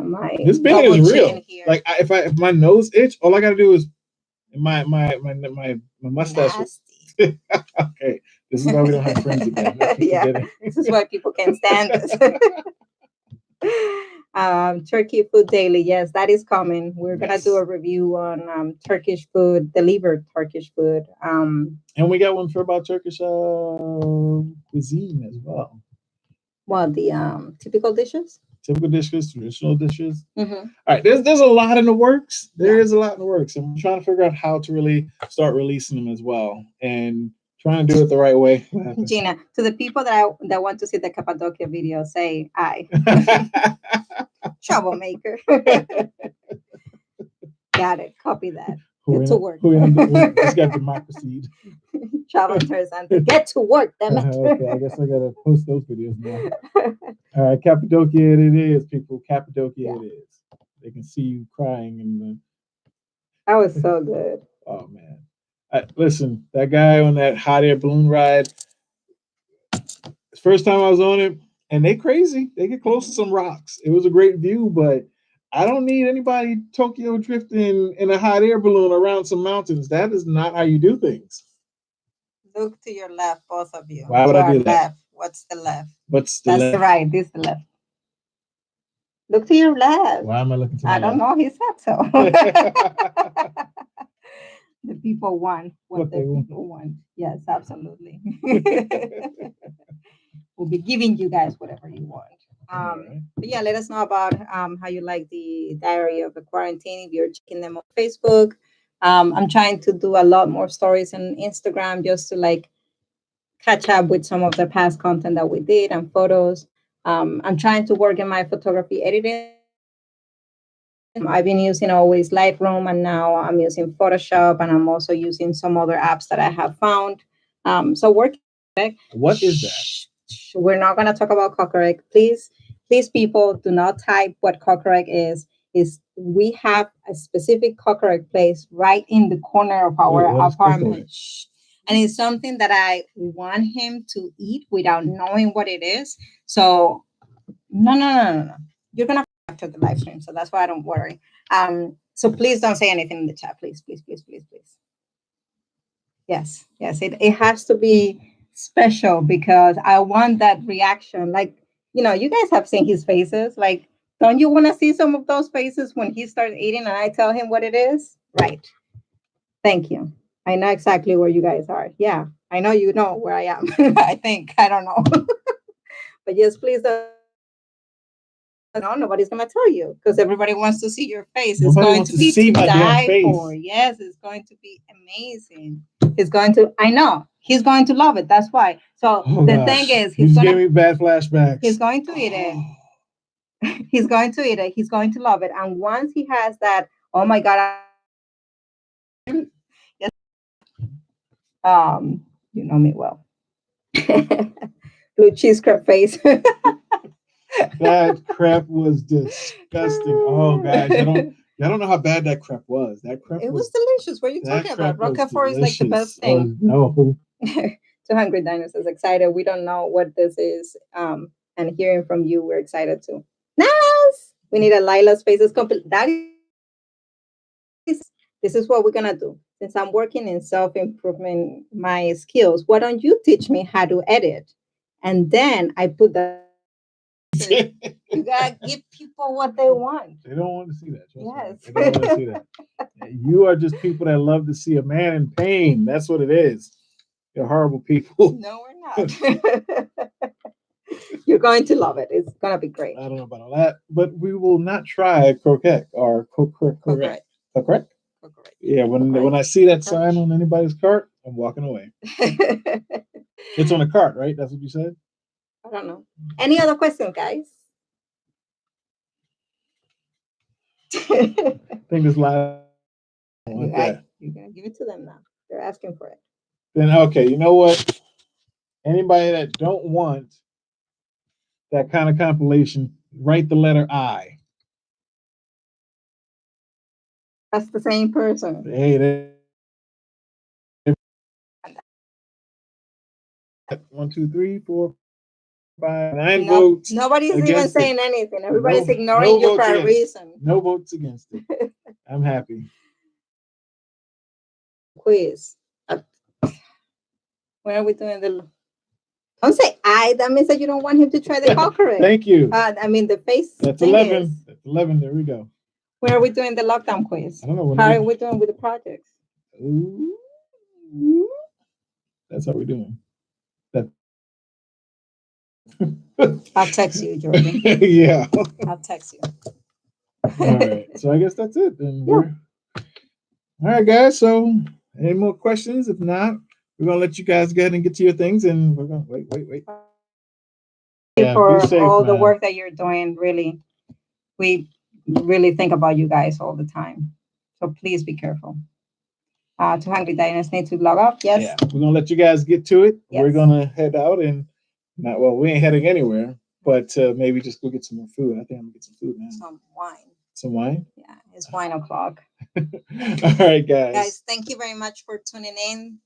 my this beard is real. Like if my nose itch, all I gotta do is my mustache. Okay, this is why we don't have friends again. This is why people can't stand us. Turkey food daily, yes, that is coming. We're gonna do a review on Turkish food, delivered Turkish food. And we got one for about Turkish cuisine as well. What the typical dishes? typical dishes, traditional dishes. Mm-hmm. All right, there's a lot in the works. There is a lot in the works. I'm trying to figure out how to really start releasing them as well, and trying to do it the right way. Gina, to the people that want to see the Cappadocia video, say I. Troublemaker. Got it. Copy that. Get to work. Just got democracy. Travel and get to work, damn it. Okay, I guess I gotta post those videos now. All right, Cappadocia it is, people. Cappadocia it is. They can see you crying in the. That was so good. Oh man. Listen, that guy on that hot air balloon ride. First time I was on it, and they crazy. They get close to some rocks. It was a great view, but I don't need anybody Tokyo drifting in a hot air balloon around some mountains. That is not how you do things. Look to your left, both of you. Why would I do that? Left. What's the left? What's the That's left? The right. This is the left. Look to your left. Why am I looking to my left? I don't know. He said so. The people want what the people want. Yes, absolutely. We'll be giving you guys whatever you want. But yeah, let us know about how you like the diary of the quarantine if you're checking them on Facebook. I'm trying to do a lot more stories on Instagram just to like catch up with some of the past content that we did and photos. I'm trying to work in my photography editing. I've been using always Lightroom, and now I'm using Photoshop, and I'm also using some other apps that I have found. So working. What is that? We're not going to talk about Cocorec. Please, people, do not type what Cocorec is. We have a specific Cocorec place right in the corner of our apartment. And it's something that I want him to eat without knowing what it is. So, no. You're going to after the live stream. So that's why I don't worry. So please don't say anything in the chat. Please. Yes. It has to be special because I want that reaction. Like, you guys have seen his faces. Like, don't you want to see some of those faces when he starts eating and I tell him what it is? Right. Thank you. I know exactly where you guys are. Yeah, I know you know where I am. I think. I don't know. But yes, please don't. No, nobody's going to tell you because everybody wants to see your face. It's going to be to die for. Yes, it's going to be amazing. He's going to, I know, he's going to love it. That's why. So thing is, he's giving me bad flashbacks. He's going to eat it. He's going to eat it. He's going to love it. And once he has that, oh my God. Yes. You know me well. Blue cheese crepe face. That crepe was disgusting. Oh, guys, I don't know how bad that crepe was. That crepe was delicious. What are you talking about? Roquefort is like the best thing. No. 200 Diners is excited. We don't know what this is. And hearing from you, we're excited too. Nice. We need a Lila's faces complete. This is what we're gonna do. Since I'm working in self-improvement, my skills, why don't you teach me how to edit? And then I put that. You gotta give people what they want. They don't want to see that. Yes. They don't want to see that. You are just people that love to see a man in pain. That's what it is. You're horrible people. No, we're not. You're going to love it. It's gonna be great. I don't know about all that, but we will not try croquette or correct. Yeah, when I see that sign on anybody's cart, I'm walking away. It's on a cart, right? That's what you said? I don't know. Any other questions, guys? I think this live. You're gonna give it to them now. They're asking for it. Then okay, you know what? Anybody that don't want that kind of compilation, write the letter I. That's the same person. Hey, 1, 2, 3, 4, 5, 9 votes. Nobody's even saying anything. Everybody's ignoring you for a reason. No votes against it. I'm happy. Quiz. When are we doing the? Don't say I. That means that you don't want him to try the Cocorec. Thank you. I mean the face. That's 11. That's 11. There we go. When are we doing the lockdown quiz? I don't know. How are we doing with the projects? Ooh. That's how we're doing. I'll text you, Jordan. Yeah. I'll text you. All right. So I guess that's it. And Yeah. we're all right, guys. So any more questions? If not, we're gonna let you guys go ahead and get to your things, and we're gonna wait. Yeah, For be safe, all the man. work that you're doing. Really, we really think about you guys all the time. So please be careful. Two hungry diners need to log off. Yes. Yeah, we're gonna let you guys get to it. Yes. We're gonna head out and not well, we ain't heading anywhere, but maybe just go get some more food. I think I'm gonna get some food now. Some wine. Some wine? Yeah, it's wine o'clock. All right, guys. Guys, thank you very much for tuning in.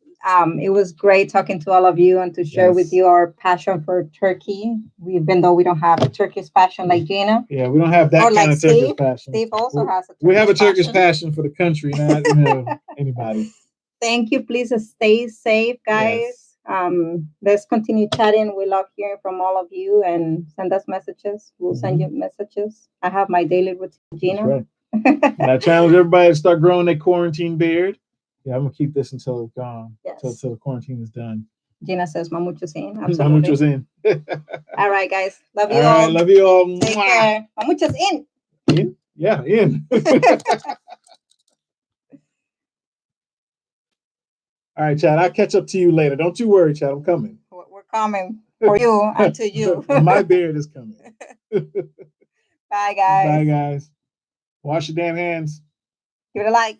It was great talking to all of you and to share with Yes. you our passion for Turkey. Even though we don't have a Turkish passion like Gina. Yeah, we don't have that Or kind like of Turkish Steve. passion. Steve also has a Turkish We have a Turkish passion. passion for the country, not anybody. Thank you. Please stay safe, guys. Yes. Let's continue chatting. We love hearing from all of you and send us messages. We'll send you messages. I have my daily routine, Gina. That's right. And I challenge everybody to start growing their quarantine beard. Yeah, I'm gonna keep this until it's gone. Yes. Until the quarantine is done. Gina says mamuchos in. Mamuchos in. All right, guys. Love you all. all. Right, love you all. Take care. Mamuchos in. In? Yeah, in. All right, Chad. I'll catch up to you later. Don't you worry, Chad. I'm coming. We're coming for you and to you. My beard is coming. Bye, guys. Bye, guys. Wash your damn hands. Give it a like.